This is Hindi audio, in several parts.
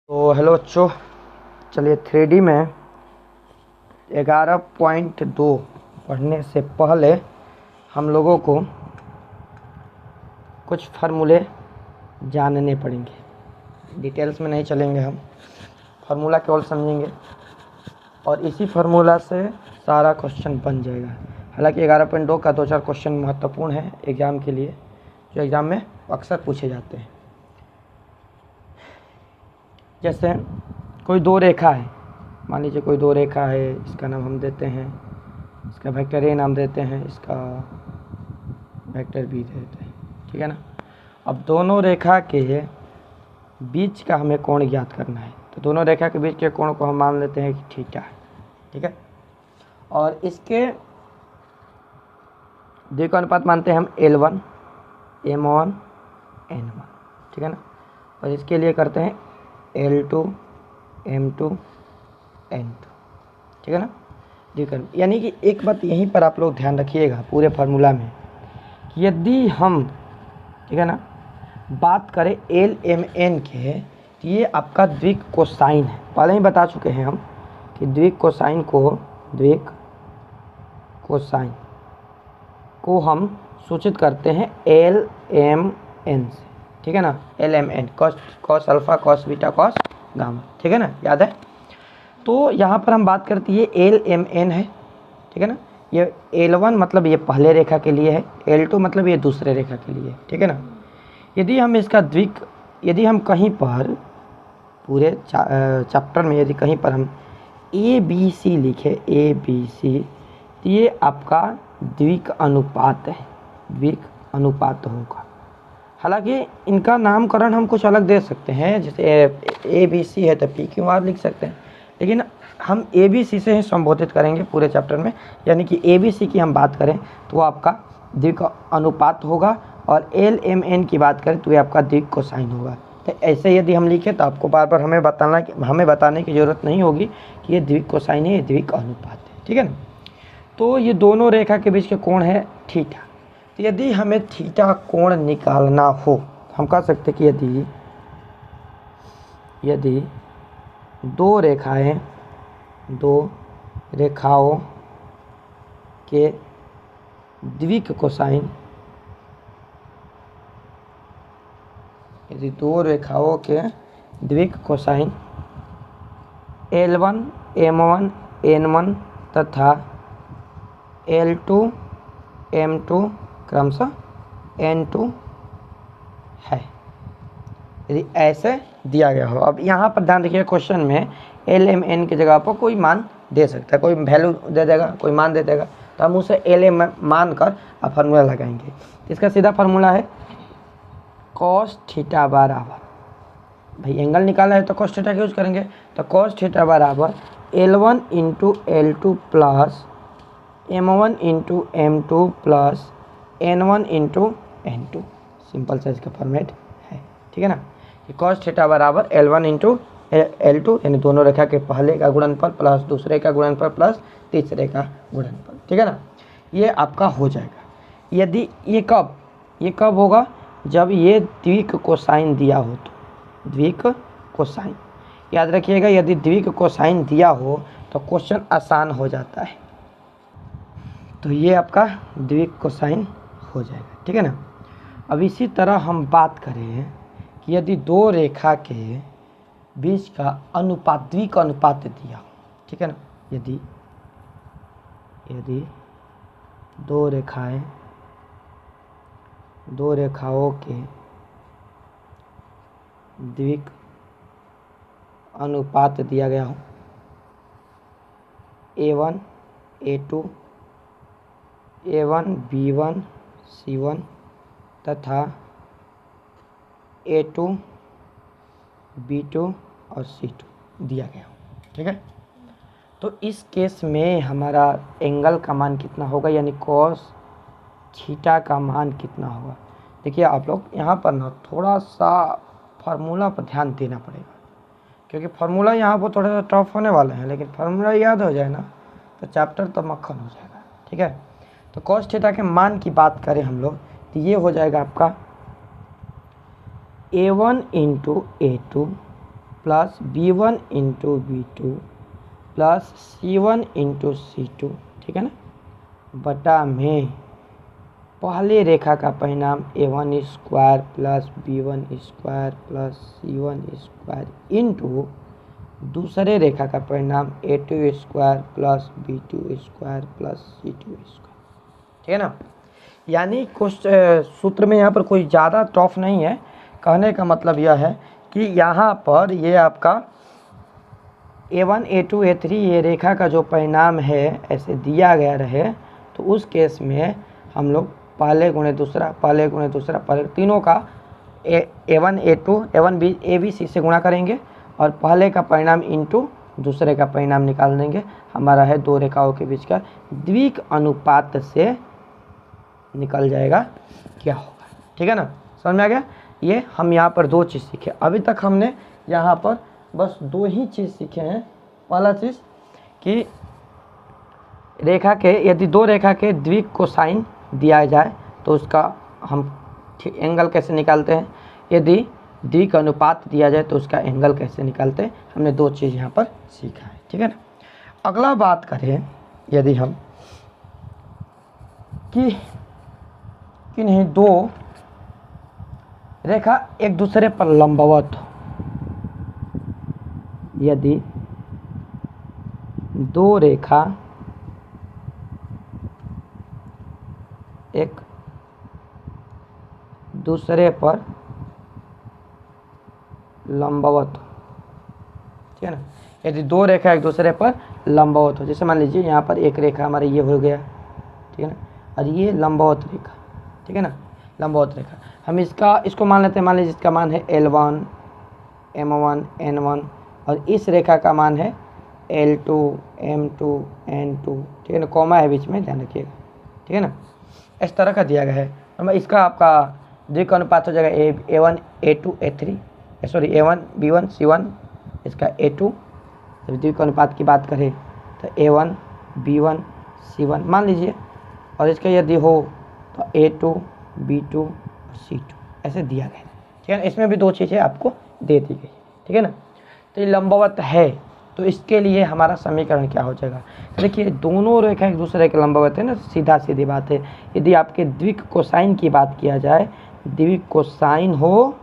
तो हेलो बच्चों, चलिए 3D में 11.2 पढ़ने से पहले हम लोगों को कुछ फार्मूले जानने पड़ेंगे। डिटेल्स में नहीं चलेंगे, हम फार्मूला केवल समझेंगे और इसी फार्मूला से सारा क्वेश्चन बन जाएगा। हालांकि 11.2 का 2-4 क्वेश्चन महत्वपूर्ण है एग्ज़ाम के लिए, जो एग्ज़ाम में अक्सर पूछे जाते हैं। जैसे कोई दो रेखा है, मान लीजिए कोई दो रेखा है, इसका नाम हम देते हैं, इसका वेक्टर ए नाम देते हैं, इसका वेक्टर बी देते हैं, ठीक है ना। अब दोनों रेखा के बीच का हमें कोण ज्ञात करना है, तो दोनों रेखा के बीच के कोण को हम मान लेते हैं कि थीटा है, ठीक है। और इसके द्विक अनुपात मानते हैं हम L1 M1 N1, ठीक है ना। और इसके लिए करते हैं L2 M2 N2, ठीक है ना। द्विक, यानी कि एक बात यहीं पर आप लोग ध्यान रखिएगा पूरे फार्मूला में, कि यदि हम, ठीक है ना, बात करें LMN के, तो ये आपका द्विक कोसाइन है। पहले ही बता चुके हैं हम कि द्विक कोसाइन को हम सूचित करते हैं LMN से, ठीक है ना। LMN cos alpha cos beta cos gamma, ठीक है ना, याद है। तो यहाँ पर हम बात करते हैं LMN है, ठीक है ना। ये L1 मतलब ये पहले रेखा के लिए है, L2 मतलब ये दूसरे रेखा के लिए, ठीक है ना। यदि हम इसका द्विक, यदि हम कहीं पर पूरे चैप्टर में यदि कहीं पर हम ABC लिखे ABC, तो ये आपका द्विक अनुपात है, द्विक अनुपात होगा। हालांकि इनका नामकरण हम कुछ अलग दे सकते हैं, जैसे ABC है तो PQR लिख सकते हैं, लेकिन हम ABC से ही संबोधित करेंगे पूरे चैप्टर में। यानी कि ABC की हम बात करें तो वो आपका द्विक अनुपात होगा, और LMN की बात करें तो ये आपका द्विक कोसाइन होगा। तो ऐसे यदि हम लिखें तो आपको बार बार हमें बताने की ज़रूरत नहीं होगी कि ये द्विक कोसाइन है, ये द्विक अनुपात है, ठीक है ना। तो ये दोनों रेखा के बीच के कोण है थीटा। तो यदि हमें थीटा कोण निकालना हो, हम कह सकते कि यदि दो रेखाओं के द्विक कोसाइन, यदि दो रेखाओं के द्विक कोसाइन L1 M1 N1 तथा L2 M2 क्रमशः N2 है, यदि ऐसे दिया गया हो। अब यहाँ पर ध्यान रखिए, क्वेश्चन में LMN की जगह पर कोई मान दे सकता है, कोई वैल्यू दे देगा, कोई मान दे देगा, तो हम उसे LM मान कर अब फार्मूला लगाएंगे। इसका सीधा फार्मूला है कॉस थीटा बराबर, भाई एंगल निकाला है तो कॉस थीटा का यूज करेंगे, तो कॉस थीटा बराबर L1 into L2 plus M1 into M2 plus N1 into N2। Simple सा इसका फॉर्मेट है, ठीक है ना। कि कॉस थीटा बराबर L1 इंटू L2, यानी दोनों रेखा के पहले का गुणनफल प्लस दूसरे का गुणनफल प्लस तीसरे का गुणनफल, ठीक है ना। ये आपका हो जाएगा। यदि ये कब होगा, जब ये द्विक कोसाइन दिया हो, तो द्विक कोसाइन याद रखिएगा, यदि द्विक कोसाइन दिया हो तो क्वेश्चन आसान हो जाता है। तो ये आपका द्विक कोसाइन हो जाएगा, ठीक है ना। अब इसी तरह हम बात करें कि यदि दो रेखा के बीच का अनुपात, द्विक अनुपात दिया हो, ठीक है ना। यदि दो रेखाओं के द्विक अनुपात दिया गया हो, A1 A2 A1 B1 C1 तथा A2 B2 और C2 दिया गया हो, ठीक है। तो इस केस में हमारा एंगल का मान कितना होगा, यानी कॉस थीटा का मान कितना होगा। देखिए आप लोग यहाँ पर ना थोड़ा सा फार्मूला पर ध्यान देना पड़ेगा, क्योंकि फार्मूला यहाँ पर थोड़ा सा टफ होने वाला है, लेकिन फार्मूला याद हो जाए ना तो चैप्टर तो मक्खन हो जाएगा, ठीक है। तो कॉस थीटा के मान की बात करें हम लोग, तो ये हो जाएगा आपका A1 into A2 plus B1 into B2 plus C1 into C2, ठीक है ना, बटा में पहले रेखा का परिणाम A1 square plus B1 square plus C1 square into दूसरे रेखा का परिणाम A2 square plus B2 square plus C2 square, ठीक है ना। यानी कुछ सूत्र में यहाँ पर कोई ज़्यादा टफ नहीं है। कहने का मतलब यह है कि यहाँ पर ये आपका A1 A2 A3 ये रेखा का जो परिणाम है ऐसे दिया गया रहे, तो उस केस में हम लोग पहले गुणे दूसरा, पहले गुणे दूसरा, पहले तीनों का A1 A2 A1 B A B C से गुणा करेंगे और पहले का परिणाम इंटू दूसरे का परिणाम निकाल देंगे। हमारा है दो रेखाओं के बीच का द्विक अनुपात से निकल जाएगा क्या होगा, ठीक है ना। समझ में आ गया। ये हम यहाँ पर दो चीज़ सीखे। अभी तक हमने यहाँ पर बस दो ही चीज़ सीखे हैं। पहला चीज़ कि रेखा के यदि दो रेखा के द्विक कोसाइन दिया जाए तो उसका हम एंगल कैसे निकालते हैं, यदि द्विक अनुपात दिया जाए तो उसका एंगल कैसे निकालते हैं, हमने दो चीज़ यहाँ पर सीखा है, ठीक है ना। अगला बात करें यदि हम कि किन्हीं दो रेखा एक दूसरे पर लंबवत हो, यदि दो रेखा एक दूसरे पर लंबवत हो, ठीक है ना। यदि दो रेखा एक दूसरे पर लंबवत हो, जैसे मान लीजिए यहाँ पर एक रेखा हमारे ये हो गया, ठीक है ना, और ये लंबवत रेखा, ठीक है ना, लंबवत रेखा। हम इसको मान लेते हैं, मान लीजिए इसका मान है L1 M1 N1 और इस रेखा का मान है L2 M2 N2, ठीक है ना, कॉमा है बीच में, ध्यान रखिएगा, ठीक है ना। इस तरह का दिया गया है और इसका आपका द्विक अनुपात हो जाएगा A1 A2 A3 sorry A1 B1 C1, इसका A2। जब द्विक अनुपात की बात करें तो A1 B1 C1 मान लीजिए, और इसका यदि हो तो A2 B2 और C2 ऐसे दिया गया है, ठीक है ना। इसमें भी दो चीज़ें आपको दे दी गई, ठीक है ना। तो ये लंबवत है, तो इसके लिए हमारा समीकरण क्या हो जाएगा, देखिए दोनों रेखा एक दूसरे के लंबवत है ना, सीधा सीधी बात है। यदि आपके द्विक कोसाइन की बात किया जाए, द्विक कोसाइन हो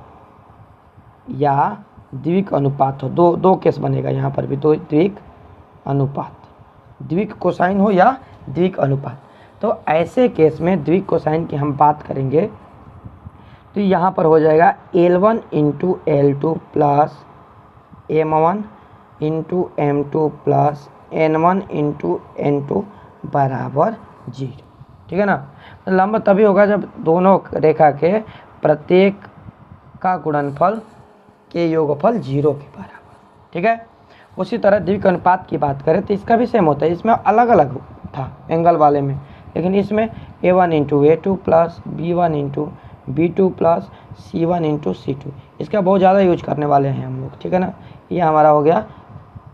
या द्विक अनुपात हो, दो केस बनेगा यहाँ पर भी, दो द्विक अनुपात, द्विक कोसाइन हो या द्विक अनुपात। तो ऐसे केस में द्विक कोसाइन की हम बात करेंगे तो यहाँ पर हो जाएगा L1 into L2 plus M1 into M2 plus N1 into N2 बराबर 0, ठीक है ना। लंब तभी होगा जब दोनों रेखा के प्रत्येक का गुणनफल के योगफल 0 के बराबर, ठीक है। उसी तरह द्विक अनुपात की बात करें तो इसका भी सेम होता है, इसमें अलग अलग था एंगल वाले में, लेकिन इसमें A1 into A2 plus B1 into B2 plus C1 into C2, इसका बहुत ज़्यादा यूज करने वाले हैं हम लोग, ठीक है ना। ये हमारा हो गया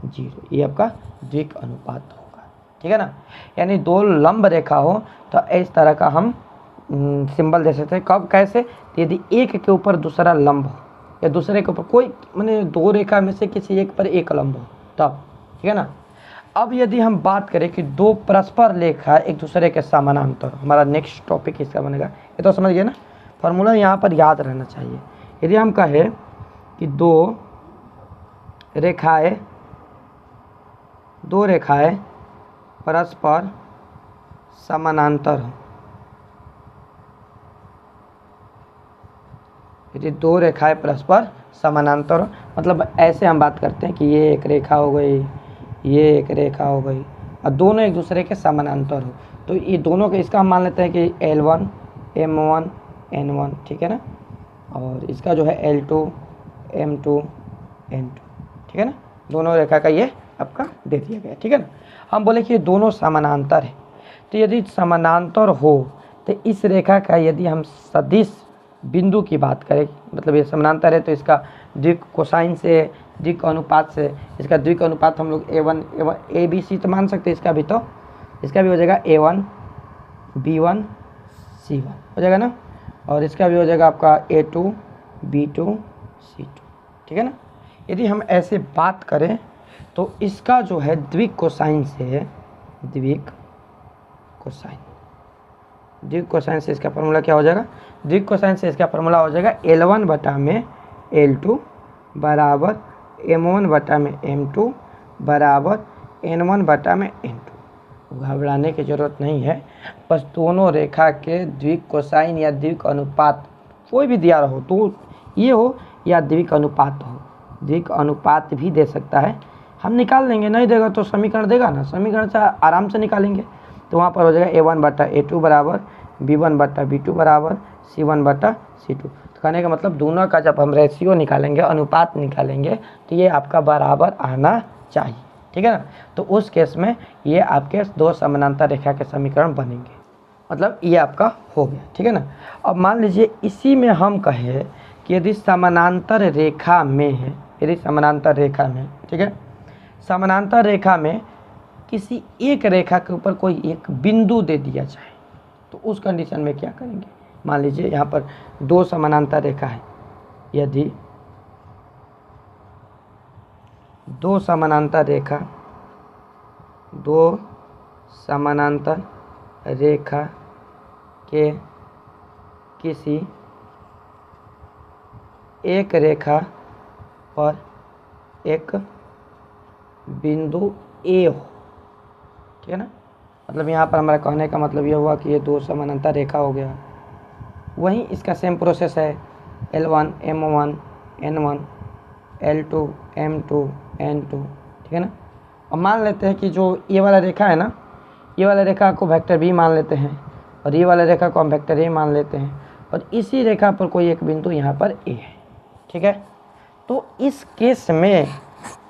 0, ये आपका द्विक अनुपात होगा, ठीक है ना। यानी दो लंब रेखा हो तो इस तरह का हम सिंबल दे सकते हैं। कब कैसे, यदि एक के ऊपर दूसरा लंब हो या दूसरे के ऊपर कोई माने दो रेखा में से किसी एक पर एक लंब हो तब, ठीक है ना। अब यदि हम बात करें कि दो परस्पर रेखा एक दूसरे के समानांतर, हमारा नेक्स्ट टॉपिक इसका बनेगा, ये तो समझ गए ना, फार्मूला यहाँ पर याद रहना चाहिए। यदि हम कहें कि दो रेखाएं परस्पर समानांतर हो, यदि दो रेखाएं परस्पर समानांतर हो, मतलब ऐसे हम बात करते हैं कि ये एक रेखा हो गई, ये एक रेखा हो गई और दोनों एक दूसरे के समानांतर हो, तो ये दोनों के इसका हम मान लेते हैं कि L1 M1 N1, ठीक है ना, और इसका जो है L2 M2 N2, ठीक है ना। दोनों रेखा का ये आपका दे दिया गया, ठीक है ना। हम बोले कि ये दोनों समानांतर है, तो यदि समानांतर हो तो इस रेखा का यदि हम सदिश बिंदु की बात करें, मतलब ये समानांतर है तो इसका द्विक कोसाइन से, द्विक अनुपात से, इसका द्विक अनुपात हम लोग A1 ABC तो मान सकते हैं, इसका भी हो जाएगा A1 B1 C1 हो जाएगा ना, और इसका भी हो जाएगा आपका A2 B2 C2, ठीक है ना। यदि हम ऐसे बात करें तो इसका जो है द्विक कोसाइन से, द्विक कोसाइन से इसका फार्मूला क्या हो जाएगा, द्विक कोसाइन से इसका फार्मूला हो जाएगा L1 बटा में L2 बराबर M1 बटा में M2 बराबर N1 बटा में N2। घबराने की ज़रूरत नहीं है, बस दोनों रेखा के द्विक कोसाइन या द्विक अनुपात कोई भी दिया रहो, तो ये हो या द्विक अनुपात हो, द्विक अनुपात भी दे सकता है, हम निकाल लेंगे। नहीं देगा तो समीकरण देगा ना, समीकरण से आराम से निकालेंगे। तो वहाँ पर हो जाएगा A1 बटा A2 बराबर B1 बटा B2 बराबर C1 बटा C2। तो कहने का मतलब दोनों का जब हम रेशियो निकालेंगे, अनुपात निकालेंगे, तो ये आपका बराबर आना चाहिए, ठीक है ना। तो उस केस में ये आपके दो समानांतर रेखा के समीकरण बनेंगे, मतलब ये आपका हो गया, ठीक है ना। अब मान लीजिए इसी में हम कहें कि यदि समानांतर रेखा में है, यदि समानांतर रेखा में, ठीक है, समानांतर रेखा में किसी एक रेखा के ऊपर कोई एक बिंदु दे दिया जाए, तो उस कंडीशन में क्या करेंगे। मान लीजिए यहाँ पर दो समानांतर रेखा है, यदि दो समानांतर रेखा के किसी एक रेखा पर एक बिंदु ए हो, ठीक है ना। मतलब यहाँ पर हमारा कहने का मतलब ये हुआ कि ये दो समानांतर रेखा हो गया। वहीं इसका सेम प्रोसेस है L1 M1 N1 L2 M2 N2, ठीक है ना। अब मान लेते हैं कि जो ये वाला रेखा है ना, ये वाला रेखा को वेक्टर B मान लेते हैं और ये वाला रेखा को हम वेक्टर A मान लेते हैं, और इसी रेखा पर कोई एक बिंदु यहाँ पर A है, ठीक है। तो इस केस में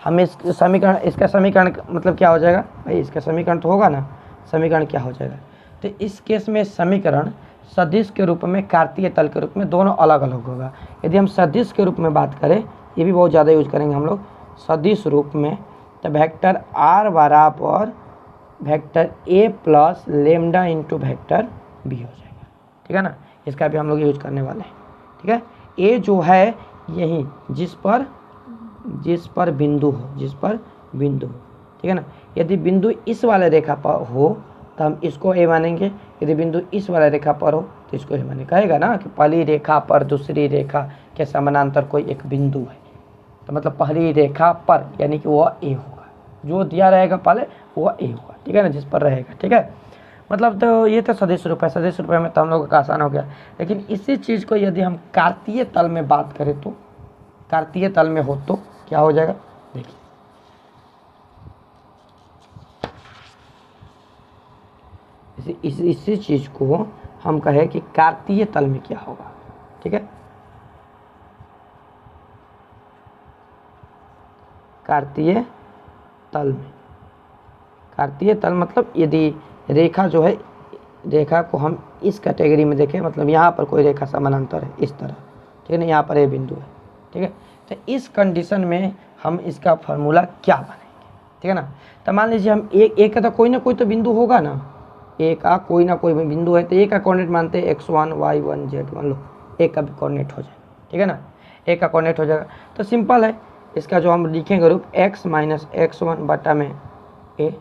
हम इस समीकरण, इसका समीकरण मतलब क्या हो जाएगा भाई, इसका समीकरण तो होगा ना, समीकरण क्या हो जाएगा। तो इस केस में समीकरण सदिश के रूप में, कार्तीय तल के रूप में, दोनों अलग अलग होगा। यदि हम सदिश के रूप में बात करें, ये भी बहुत ज़्यादा यूज करेंगे हम लोग सदिश रूप में, तो वेक्टर R बराबर vector A plus lambda into vector B हो जाएगा, ठीक है ना। इसका भी हम लोग यूज करने वाले हैं, ठीक है। A जो है यही जिस पर बिंदु हो, ठीक है ना। यदि बिंदु इस वाले रेखा पर हो तो हम इसको A मानेंगे, यदि बिंदु इस वाले रेखा पर हो तो इसको A मानेंगे। कहेगा ना कि पहली रेखा पर दूसरी रेखा के समानांतर कोई एक बिंदु है, तो मतलब पहली रेखा पर यानी कि वह A होगा, जो दिया रहेगा पहले वह A होगा, ठीक है ना, जिस पर रहेगा, ठीक है। मतलब तो ये तो सदिश रूप है, सदिश रूप में तो हम लोगों का आसान हो गया। लेकिन इसी चीज़ को यदि हम कार्तीय तल में बात करें, तो कार्तीय तल में हो तो क्या हो जाएगा, देखिए इसी चीज़ को हम कहें कि कार्तीय तल में क्या होगा, ठीक है। कार्तीय तल मतलब यदि रेखा जो है, रेखा को हम इस कैटेगरी में देखें, मतलब यहाँ पर कोई रेखा समानांतर है इस तरह, ठीक है ना, यहाँ पर ये बिंदु है, ठीक है। तो इस कंडीशन में हम इसका फार्मूला क्या बनाएंगे, ठीक है ना। तो मान लीजिए हम एक का तो कोई ना कोई तो बिंदु होगा ना, एक का कोई ना कोई बिंदु है, तो एक का कोऑर्डिनेट मानते हैं x1 y1 z1, लो एक का भी कोऑर्डिनेट हो जाएगा, ठीक है ना, एक का कोऑर्डिनेट हो जाएगा। तो सिंपल है, इसका जो हम लिखेंगे रूप x माइनस x1 बटा में a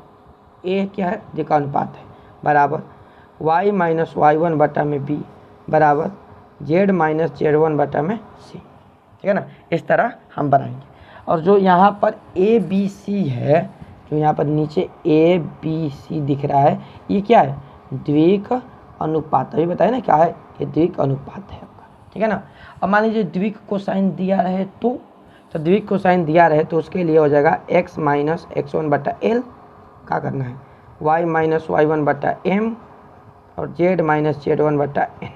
क्या है, द्विकानुपात है, बराबर y माइनस y1 बटा में b बराबर z माइनस z1 बटा में c, ठीक है ना। इस तरह हम बनाएंगे। और जो यहाँ पर a b c है, जो यहाँ पर नीचे a b c दिख रहा है, ये क्या है, द्विक अनुपात। अभी बताया ना क्या है, ये द्विक अनुपात है आपका, ठीक है ना। अब मान लीजिए द्विक कोसाइन दिया रहे तो द्विक कोसाइन दिया रहे तो उसके लिए हो जाएगा x माइनस x1 बटा l, क्या करना है, y माइनस y1 बटा m और z माइनस z1 बटा n,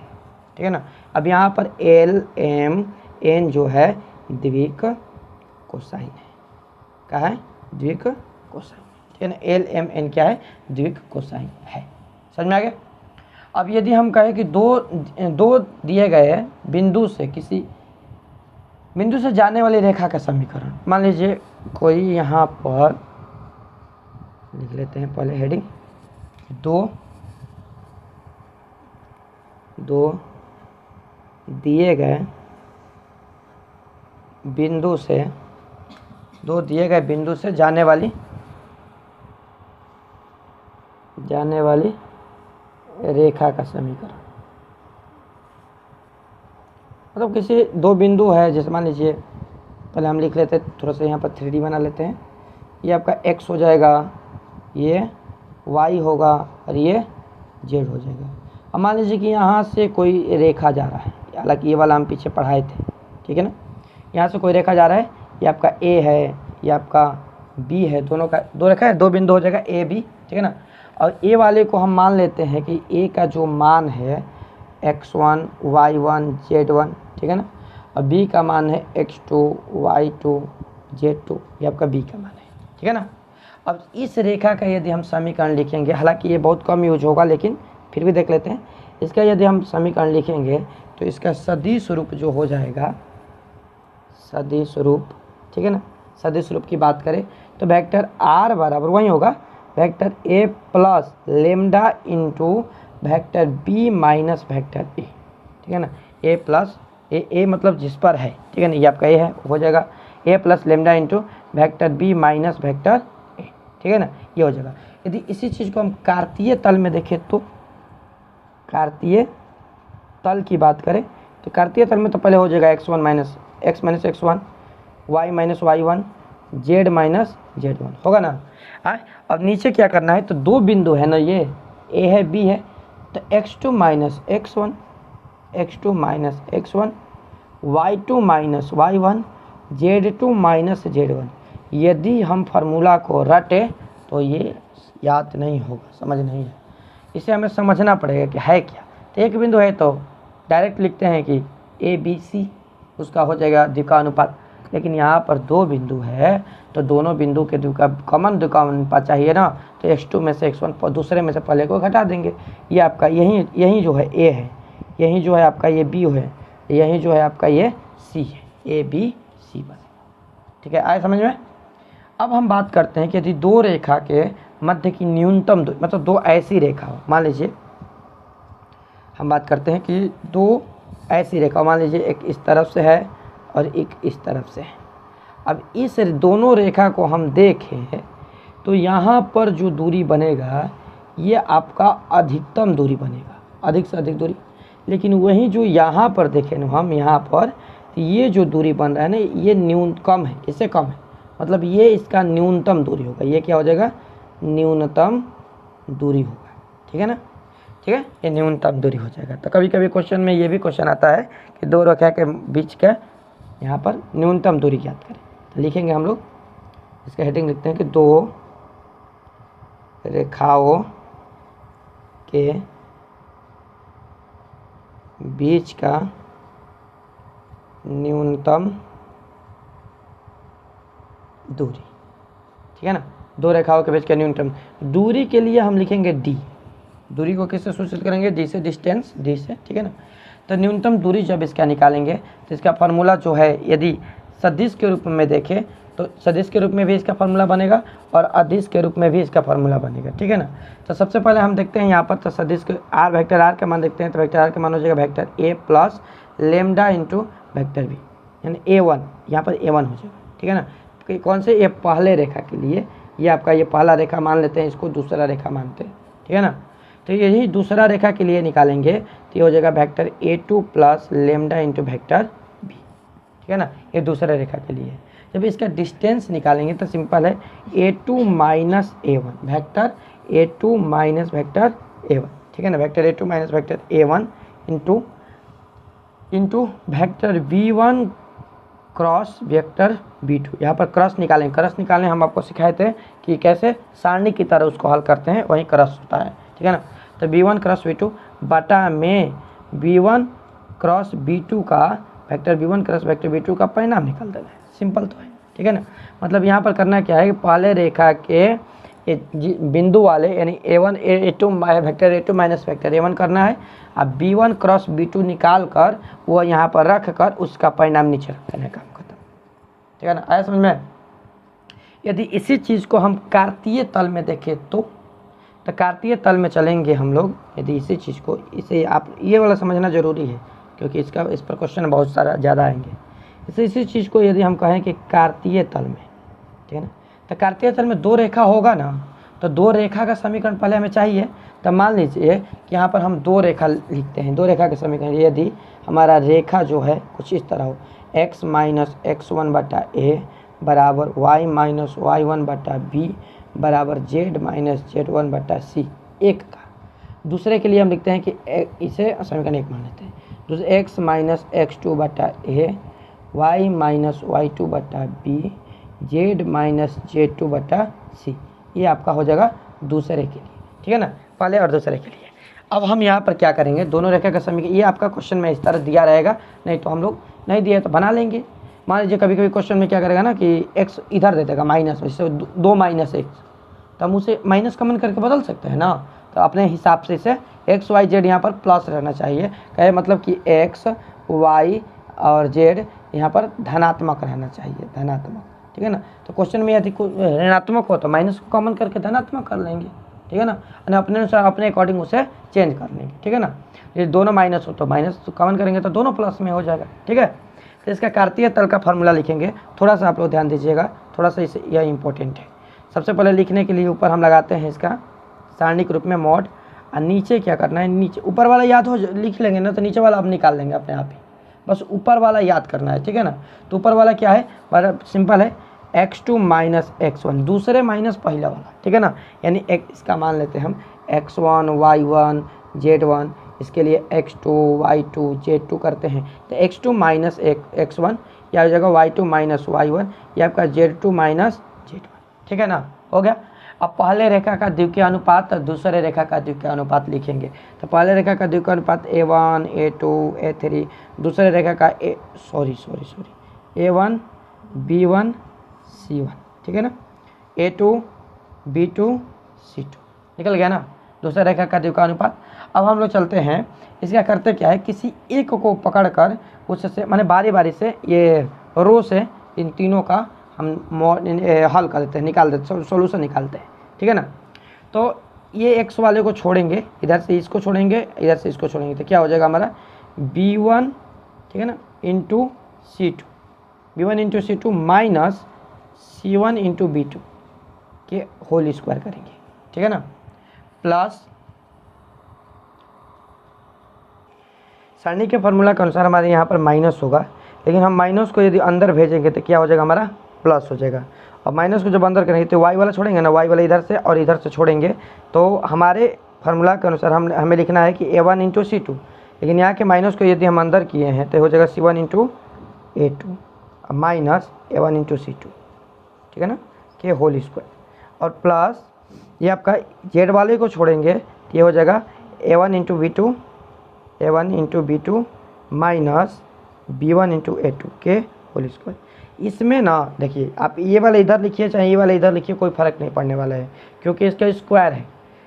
ठीक है ना। अब यहाँ पर l m n जो है द्विक कोसाइन है, क्या है, द्विक कोसाइन, ठीक है ना। l m n क्या है, द्विक कोसाइन है, समझ में आ गया। अब यदि हम कहें कि दो दिए गए बिंदु से, किसी बिंदु से जाने वाली रेखा का समीकरण, मान लीजिए कोई यहाँ पर लिख लेते हैं पहले हेडिंग, दो दिए गए बिंदु से दो दिए गए बिंदु से जाने वाली रेखा का समीकरण। मतलब किसी दो बिंदु है, जैसे मान लीजिए, पहले हम लिख लेते हैं, थोड़ा सा यहाँ पर 3D बना लेते हैं। ये आपका x हो जाएगा, ये y होगा और ये z हो जाएगा। अब मान लीजिए कि यहाँ से कोई रेखा जा रहा है, हालांकि ये वाला हम पीछे पढ़ाए थे, ठीक है ना। यहाँ से कोई रेखा जा रहा है, ये आपका a है, ये आपका b है, दोनों का दो रेखा है, दो बिंदु हो जाएगा a b, ठीक है ना। और a वाले को हम मान लेते हैं कि a का जो मान है x1 y1 z1, ठीक है ना, और b का मान है x2 y2 z2, ये आपका b का मान है, ठीक है ना। अब इस रेखा का यदि हम समीकरण लिखेंगे, हालांकि ये बहुत कम यूज होगा लेकिन फिर भी देख लेते हैं। इसका यदि हम समीकरण लिखेंगे तो इसका सदिश रूप जो हो जाएगा, सदिश रूप, ठीक है ना, सदिश रूप की बात करें तो वेक्टर r बराबर वही होगा, vector a plus lambda into vector b minus vector a, ठीक है ना। a प्लस a मतलब जिस पर है, ठीक है ना, ये आपका a है, हो जाएगा a plus lambda into vector b minus vector a, ठीक है ना, ये हो जाएगा। यदि इसी चीज़ को हम कार्तीय तल में देखें तो, कार्तीय तल की बात करें तो कार्तीय तल में तो पहले हो जाएगा x1 minus x1, y minus y1, z minus z1, होगा ना। अब नीचे क्या करना है, तो दो बिंदु है ना, ये a है b है, तो x2 minus x1, x2 minus x1, y2 minus y1, z2 minus z1। यदि हम फार्मूला को रटे तो ये याद नहीं होगा, समझ नहीं है, इसे हमें समझना पड़ेगा कि है क्या। तो एक बिंदु है तो डायरेक्ट लिखते हैं कि ए बी सी, उसका हो जाएगा द्विकानुपात। लेकिन यहाँ पर दो बिंदु है तो दोनों बिंदु के कॉमन द्विकानुपात चाहिए ना, तो x2 में से x1 दूसरे में से पहले को घटा देंगे। ये आपका यही जो है a है, यही जो है आपका ये b है, यही जो है आपका ये c है, a b c बनेगा, ठीक है, आए समझ में। अब हम बात करते हैं कि यदि दो रेखा के मध्य की न्यूनतम दूरी, मतलब दो ऐसी रेखा हो, मान लीजिए हम बात करते हैं कि दो ऐसी रेखा, मान लीजिए एक इस तरफ से है और एक इस तरफ से है। अब इस दोनों रेखा को हम देखें तो यहाँ पर जो दूरी बनेगा ये आपका अधिकतम दूरी बनेगा, अधिक से अधिक दूरी। लेकिन वही जो यहाँ पर देखें ना हम, यहाँ पर तो ये जो दूरी बन रहा है ना, ये न्यूनतम है, इससे कम है, मतलब ये इसका न्यूनतम दूरी होगा। ये क्या हो जाएगा, न्यूनतम दूरी होगा, ठीक है ना, ठीक है, ये न्यूनतम दूरी हो जाएगा। तो कभी कभी क्वेश्चन में ये भी क्वेश्चन आता है कि दो रेखा के बीच का यहाँ पर न्यूनतम दूरी ज्ञात करें। तो लिखेंगे हम लोग, इसका हेडिंग लिखते हैं कि दो रेखाओं के बीच का न्यूनतम दूरी, ठीक है ना, दो रेखाओं के बीच का न्यूनतम दूरी के लिए हम लिखेंगे d। दूरी को किससे सूचित करेंगे, d से, डिस्टेंस d से, ठीक है ना। तो न्यूनतम दूरी जब इसका निकालेंगे तो इसका फार्मूला जो है, यदि सदिश के रूप में देखें तो सदिश के रूप में भी इसका फार्मूला बनेगा और अदिश के रूप में भी इसका फार्मूला बनेगा, ठीक है ना। तो सबसे पहले हम देखते हैं यहाँ पर, तो सदिश के वेक्टर आर का मान देखते हैं। तो वेक्टर आर का मान हो जाएगा vector a plus lambda into vector b, यानी a1, यहाँ पर a1 हो जाएगा, ठीक है ना। कि कौन से, ये पहले रेखा के लिए, ये आपका ये पहला रेखा मान लेते हैं, इसको दूसरा रेखा मानते हैं, ठीक है ना। तो यही दूसरा रेखा के लिए निकालेंगे तो ये हो जाएगा vector a2 plus lambda into vector b, ठीक है ना, ये दूसरा रेखा के लिए। जब इसका डिस्टेंस निकालेंगे तो सिंपल है a2 minus a1, vector a2 minus vector a1, ठीक है ना, vector a2 minus vector a1 into vector v1 cross vector v2। यहाँ पर क्रॉस निकालें, क्रॉस निकालने हम आपको सिखाए थे कि कैसे सारणी की तरह उसको हल करते हैं, वही क्रॉस होता है, ठीक है ना। तो v1 क्रॉस v2 बटा में v1 क्रॉस v2 का, vector v1 cross vector v2 का परिणाम निकाल देना है, सिंपल तो है, ठीक है ना। मतलब यहाँ पर करना क्या है कि पहले रेखा के बिंदु वाले यानी a1 a2 vector a2 minus vector a1 करना है। अब b1 क्रॉस b2 निकाल कर वो यहाँ पर रख कर उसका परिणाम नीचे रख देना, काम खत्म, ठीक है ना, आया समझ में। यदि इसी चीज़ को हम कार्तीय तल में देखें तो कार्तीय तल में चलेंगे हम लोग। यदि इसी चीज़ को, इसे आप ये वाला समझना ज़रूरी है क्योंकि इस पर क्वेश्चन बहुत सारा ज़्यादा आएंगे। इसी चीज़ को यदि हम कहें कि कार्तीय तल में, ठीक है ना। तो कार्तीय तल में दो रेखा होगा ना, तो दो रेखा का समीकरण पहले हमें चाहिए। तो मान लीजिए कि यहाँ पर हम दो रेखा लिखते हैं, दो रेखा का समीकरण। यदि हमारा रेखा जो है कुछ इस तरह हो, x माइनस x1 बटा ए बराबर y माइनस y1 बटा बी बराबर z माइनस z1 बटा सी, एक का। दूसरे के लिए हम लिखते हैं कि इसे समीकरण एक मान लेते हैं। दूसरे x माइनस x2 बटा ए y माइनस y2 बटा बी z माइनस z2 बटा सी, ये आपका हो जाएगा दूसरे के लिए, ठीक है ना, पहले और दूसरे के लिए। अब हम यहाँ पर क्या करेंगे, दोनों रेखा का समीकरण, ये आपका क्वेश्चन में इस तरह दिया रहेगा, नहीं तो हम लोग नहीं दिए तो बना लेंगे। मान लीजिए कभी कभी क्वेश्चन में क्या करेगा ना कि x इधर दे देगा माइनस में, जैसे 2 माइनस x, तो हम उसे माइनस कमेंट करके बदल सकते हैं ना। तो अपने हिसाब से इसे x y z यहाँ पर प्लस रहना चाहिए, कहे मतलब कि x y और z यहाँ पर धनात्मक रहना चाहिए, धनात्मक, ठीक है ना। तो क्वेश्चन में यदि ऋणात्मक हो तो माइनस को कॉमन करके धनात्मक कर लेंगे, ठीक है ना, और अपने अनुसार अपने अकॉर्डिंग उसे चेंज कर लेंगे, ठीक है ना। यदि दोनों माइनस हो तो माइनस तो कॉमन करेंगे तो दोनों प्लस में हो जाएगा, ठीक है। तो इसका कार्तीय तल का फार्मूला लिखेंगे, थोड़ा सा आप लोग ध्यान दीजिएगा, थोड़ा सा इसे यह इंपॉर्टेंट है। सबसे पहले लिखने के लिए ऊपर हम लगाते हैं इसका सारणी के रूप में मॉड, और नीचे क्या करना है, नीचे ऊपर वाला याद हो लिख लेंगे ना, तो नीचे वाला आप निकाल लेंगे अपने आप ही, बस ऊपर वाला याद करना है, ठीक है ना। तो ऊपर वाला क्या है, बड़ा सिंपल है, x2 माइनस x1, दूसरे माइनस पहला वाला, ठीक है ना। यानी इसका मान लेते हैं हम x1 y1 z1, इसके लिए x2 y2 z2 करते हैं, तो x2 माइनस x1 या हो जाएगा y2 माइनस y1, या आपका z2 माइनस z1, ठीक है ना, हो गया। अब पहले रेखा का द्वितीय अनुपात दूसरे रेखा का द्वितीय अनुपात लिखेंगे। तो पहले रेखा का द्वितीय अनुपात a1 a2 a3, दूसरे रेखा का a1 b1 c1, ठीक है ना, a2 b2 c2, निकल गया ना दूसरा रेखा का द्वितीय अनुपात। अब हम लोग चलते हैं, इसका करते क्या है, किसी एक को पकड़कर उससे माने बारी बारी से ये रो से इन तीनों का हम हल कर देते हैं, निकाल देते, सोल्यूशन निकालते हैं, ठीक है ना। तो ये x वाले को छोड़ेंगे, इधर से इसको छोड़ेंगे, इधर से इसको छोड़ेंगे, तो क्या हो जाएगा हमारा b1, ठीक है ना, into c2, b1 into c2 minus c1 into b2 के होल स्क्वायर करेंगे, ठीक है ना, प्लस सारणी के फार्मूला के अनुसार हमारे यहाँ पर माइनस होगा, लेकिन हम माइनस को यदि अंदर भेजेंगे तो क्या हो जाएगा, हमारा प्लस हो जाएगा। और माइनस को जब अंदर करेंगे तो y वाला छोड़ेंगे ना, y वाला इधर से और इधर से छोड़ेंगे, तो हमारे फार्मूला के अनुसार हमें लिखना है कि a1 इंटू c2, लेकिन यहाँ के माइनस को यदि हम अंदर किए हैं तो हो जाएगा c1 into a2 minus a1 into c2, ठीक है ना, के होल स्क्वायर, और प्लस ये आपका z वाले को छोड़ेंगे तो ये हो जाएगा a1 into b2 minus b1 into a2 के होल स्क्वायर। इसमें ना देखिए, आप ये वाला इधर लिखिए चाहे ये वाला इधर लिखिए, कोई फ़र्क नहीं पड़ने वाला है, क्योंकि इसका स्क्वायर है।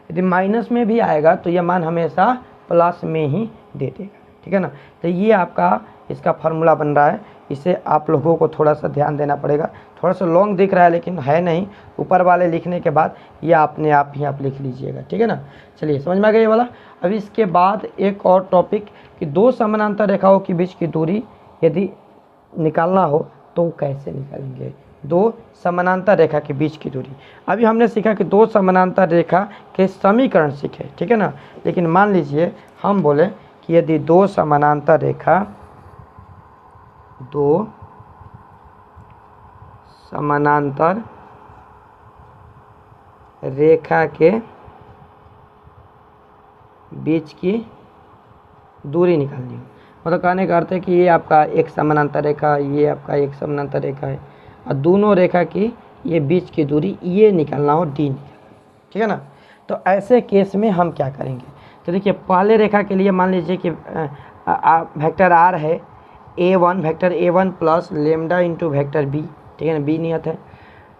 यदि माइनस में भी आएगा तो यह मान हमेशा प्लस में ही दे देगा, ठीक है ना। तो ये आपका इसका फार्मूला बन रहा है, इसे आप लोगों को थोड़ा सा ध्यान देना पड़ेगा। थोड़ा सा लॉन्ग दिख रहा है लेकिन है नहीं, ऊपर वाले लिखने के बाद ये अपने आप ही आप लिख लीजिएगा, ठीक है ना। चलिए समझ में आ गया ये वाला। अभी इसके बाद एक और टॉपिक कि दो समानांतर रेखाओं के बीच की दूरी यदि निकालना हो तो कैसे निकालेंगे, दो समानांतर रेखा के बीच की दूरी। अभी हमने सीखा कि दो समानांतर रेखा के समीकरण सीखे, ठीक है ना। लेकिन मान लीजिए हम बोले कि यदि दो समानांतर रेखा के बीच की दूरी निकालनी हो, मतलब कहने का अर्थ है कि ये आपका एक समानांतर रेखा, ये आपका एक समानांतर रेखा है, और दोनों रेखा की ये बीच की दूरी ये निकालना हो, डी निकालना, ठीक है ना। तो ऐसे केस में हम क्या करेंगे, तो देखिए पहले रेखा के लिए मान लीजिए कि वेक्टर आर है a1, vector a1 plus lambda into vector B, ठीक है ना, बी नियत है।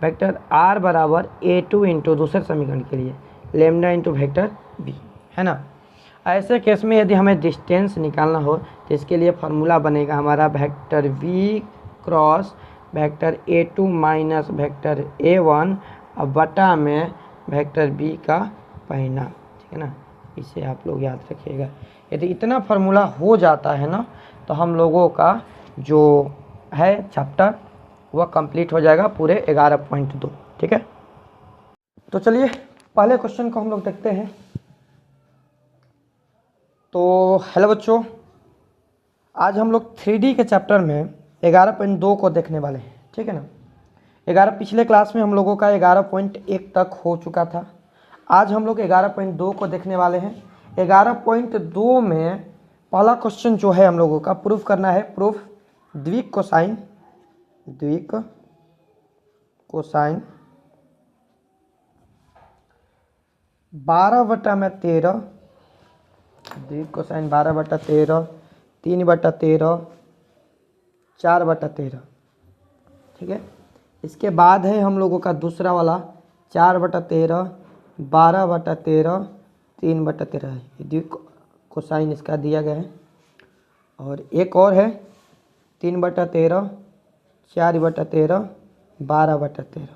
वेक्टर आर बराबर a2 इंटू दूसरे समीकरण के लिए लेमडा इंटू वेक्टर बी, है ना। ऐसे केस में यदि हमें डिस्टेंस निकालना हो तो इसके लिए फार्मूला बनेगा हमारा vector v cross vector a2 minus vector a1 और बटा में वेक्टर b का परिणाम, ठीक है ना। इसे आप लोग याद रखिएगा। यदि इतना फार्मूला हो जाता है ना, तो हम लोगों का जो है चैप्टर वह कंप्लीट हो जाएगा पूरे 11.2। ठीक है, तो चलिए पहले क्वेश्चन को हम लोग देखते हैं। तो हेलो बच्चों, आज हम लोग 3D के चैप्टर में 11.2 को देखने वाले हैं। ठीक है ना, 11 पिछले क्लास में हम लोगों का 11.1 तक हो चुका था। आज हम लोग 11.2 को देखने वाले हैं। 11.2 में पहला क्वेश्चन जो है हम लोगों का प्रूफ करना है, प्रूफ द्विक कोसाइन 12/13, द्विक कोसाइन 12/13, 3/13, 4/13। ठीक है, इसके बाद है हम लोगों का दूसरा वाला 4/13, 12/13, 3/13 है। द्विक कोसाइन इसका दिया गया है। और एक और है 3/13, 4/13, 12/13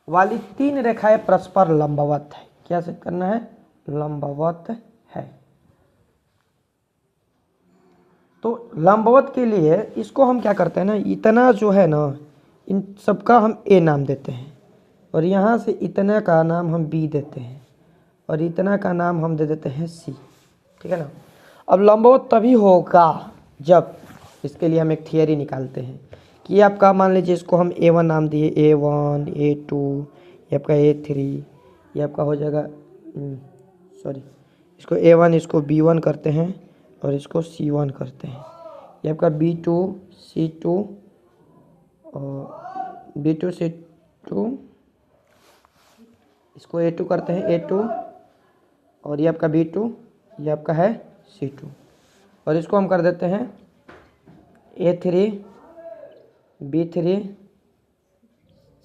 वाली 3 रेखाएं परस्पर लंबवत है। क्या से करना है? लंबवत है। तो लंबवत के लिए इसको हम क्या करते हैं ना, इतना जो है ना, इन सबका हम ए नाम देते हैं, और यहाँ से इतना का नाम हम बी देते हैं, और इतना का नाम हम दे देते हैं सी। ठीक है ना। अब लंबवत तभी होगा जब, इसके लिए हम एक थियरी निकालते हैं कि आपका मान लीजिए इसको हम A1 नाम दिए, A1, A2, ये आपका A3, ये आपका हो जाएगा इसको A1 इसको B1 करते हैं और इसको C1 करते हैं। ये आपका B2, C2 और B2, C2, इसको A2 करते हैं, A2, और ये आपका B2, ये आपका है C2, और इसको हम कर देते हैं A3, B3,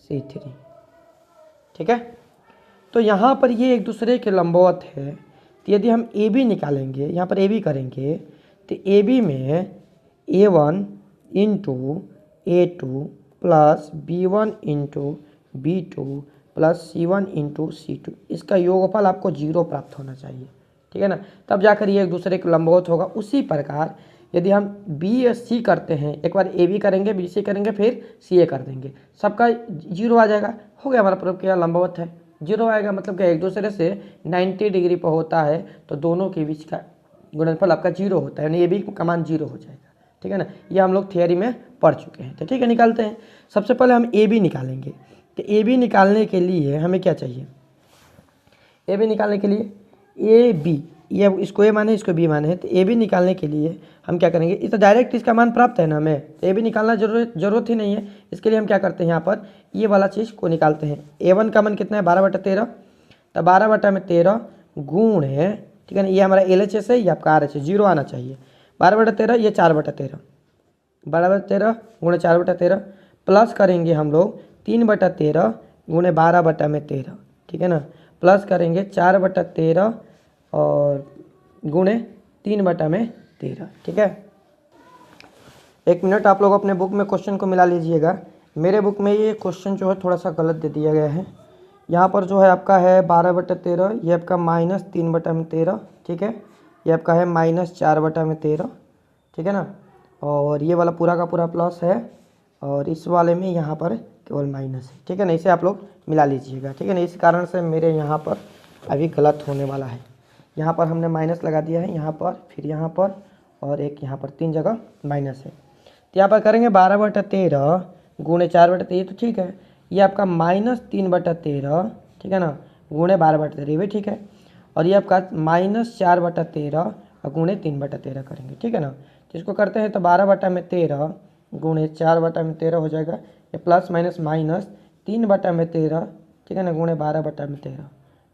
C3। ठीक है, तो यहाँ पर ये एक दूसरे के लंबवत है। तो यदि हम AB निकालेंगे, यहाँ पर AB करेंगे, तो AB में A1 into A2 plus B1 into B2 plus C1 into C2, इसका योगफल आपको 0 प्राप्त होना चाहिए। ठीक है ना, तब जाकर ये एक दूसरे के लंबवत होगा। उसी प्रकार यदि हम बी या सी करते हैं, एक बार ए बी करेंगे, बी सी करेंगे, फिर सी ए कर देंगे, सबका 0 आ जाएगा। हो गया हमारा प्रूफ, क्या लंबवत है। 0 आएगा मतलब क्या, एक दूसरे से 90 डिग्री पर होता है तो दोनों के बीच का गुणनफल आपका 0 होता है, यानी ए बी का मान 0 हो जाएगा। ठीक है ना, ये हम लोग थियरी में पढ़ चुके हैं। तो ठीक है, निकालते हैं। सबसे पहले हम ए बी निकालेंगे। तो ए बी निकालने के लिए हमें क्या चाहिए? ए बी निकालने के लिए ए बी, ये इसको ए माने, इसको बी माने है, तो ए बी निकालने के लिए हम क्या करेंगे? इस तो डायरेक्ट इसका मान प्राप्त है ना हमें, तो ए बी निकालना जरूरत ही नहीं है। इसके लिए हम क्या करते हैं, यहाँ पर ये वाला चीज़ को निकालते हैं। A1 का मान कितना है? 12/13, तो 12/13 गुण है, ठीक है ना, ये हमारा LHS है, ये आपका RHS है, 0 आना चाहिए। 12/13, ये 4/13, 12/13 गुणे 4/13 प्लस करेंगे हम लोग 3/13 गुणे 12/13। ठीक है ना, प्लस करेंगे 4/13 और गुणे 3/13। ठीक है, एक मिनट, आप लोग अपने बुक में क्वेश्चन को मिला लीजिएगा। मेरे बुक में ये क्वेश्चन जो है थोड़ा सा गलत दे दिया गया है। यहाँ पर जो है आपका है 12/13, ये आपका -3/13। ठीक है, ये आपका है -4/13। ठीक है ना, और ये वाला पूरा का पूरा प्लस है, और इस वाले में यहाँ पर केवल माइनस है। ठीक है ना, इसे आप लोग मिला लीजिएगा। ठीक है ना, इस कारण से मेरे यहाँ पर अभी गलत होने वाला है। यहाँ पर हमने माइनस लगा दिया है, यहाँ पर, फिर यहाँ पर, और एक यहाँ पर, 3 जगह माइनस है। तो यहाँ पर करेंगे 12/13 गुणे 4/13, तो ठीक है, ये आपका -3/13, ठीक है ना, गुणे 12/13 भी ठीक है, और ये आपका -4/13 और गुणे 3/13 करेंगे। ठीक है ना, तो इसको करते हैं तो 12/13 गुणे 4/13 हो जाएगा, ये प्लस माइनस माइनस 3/13, ठीक है ना, गुणे 12/13।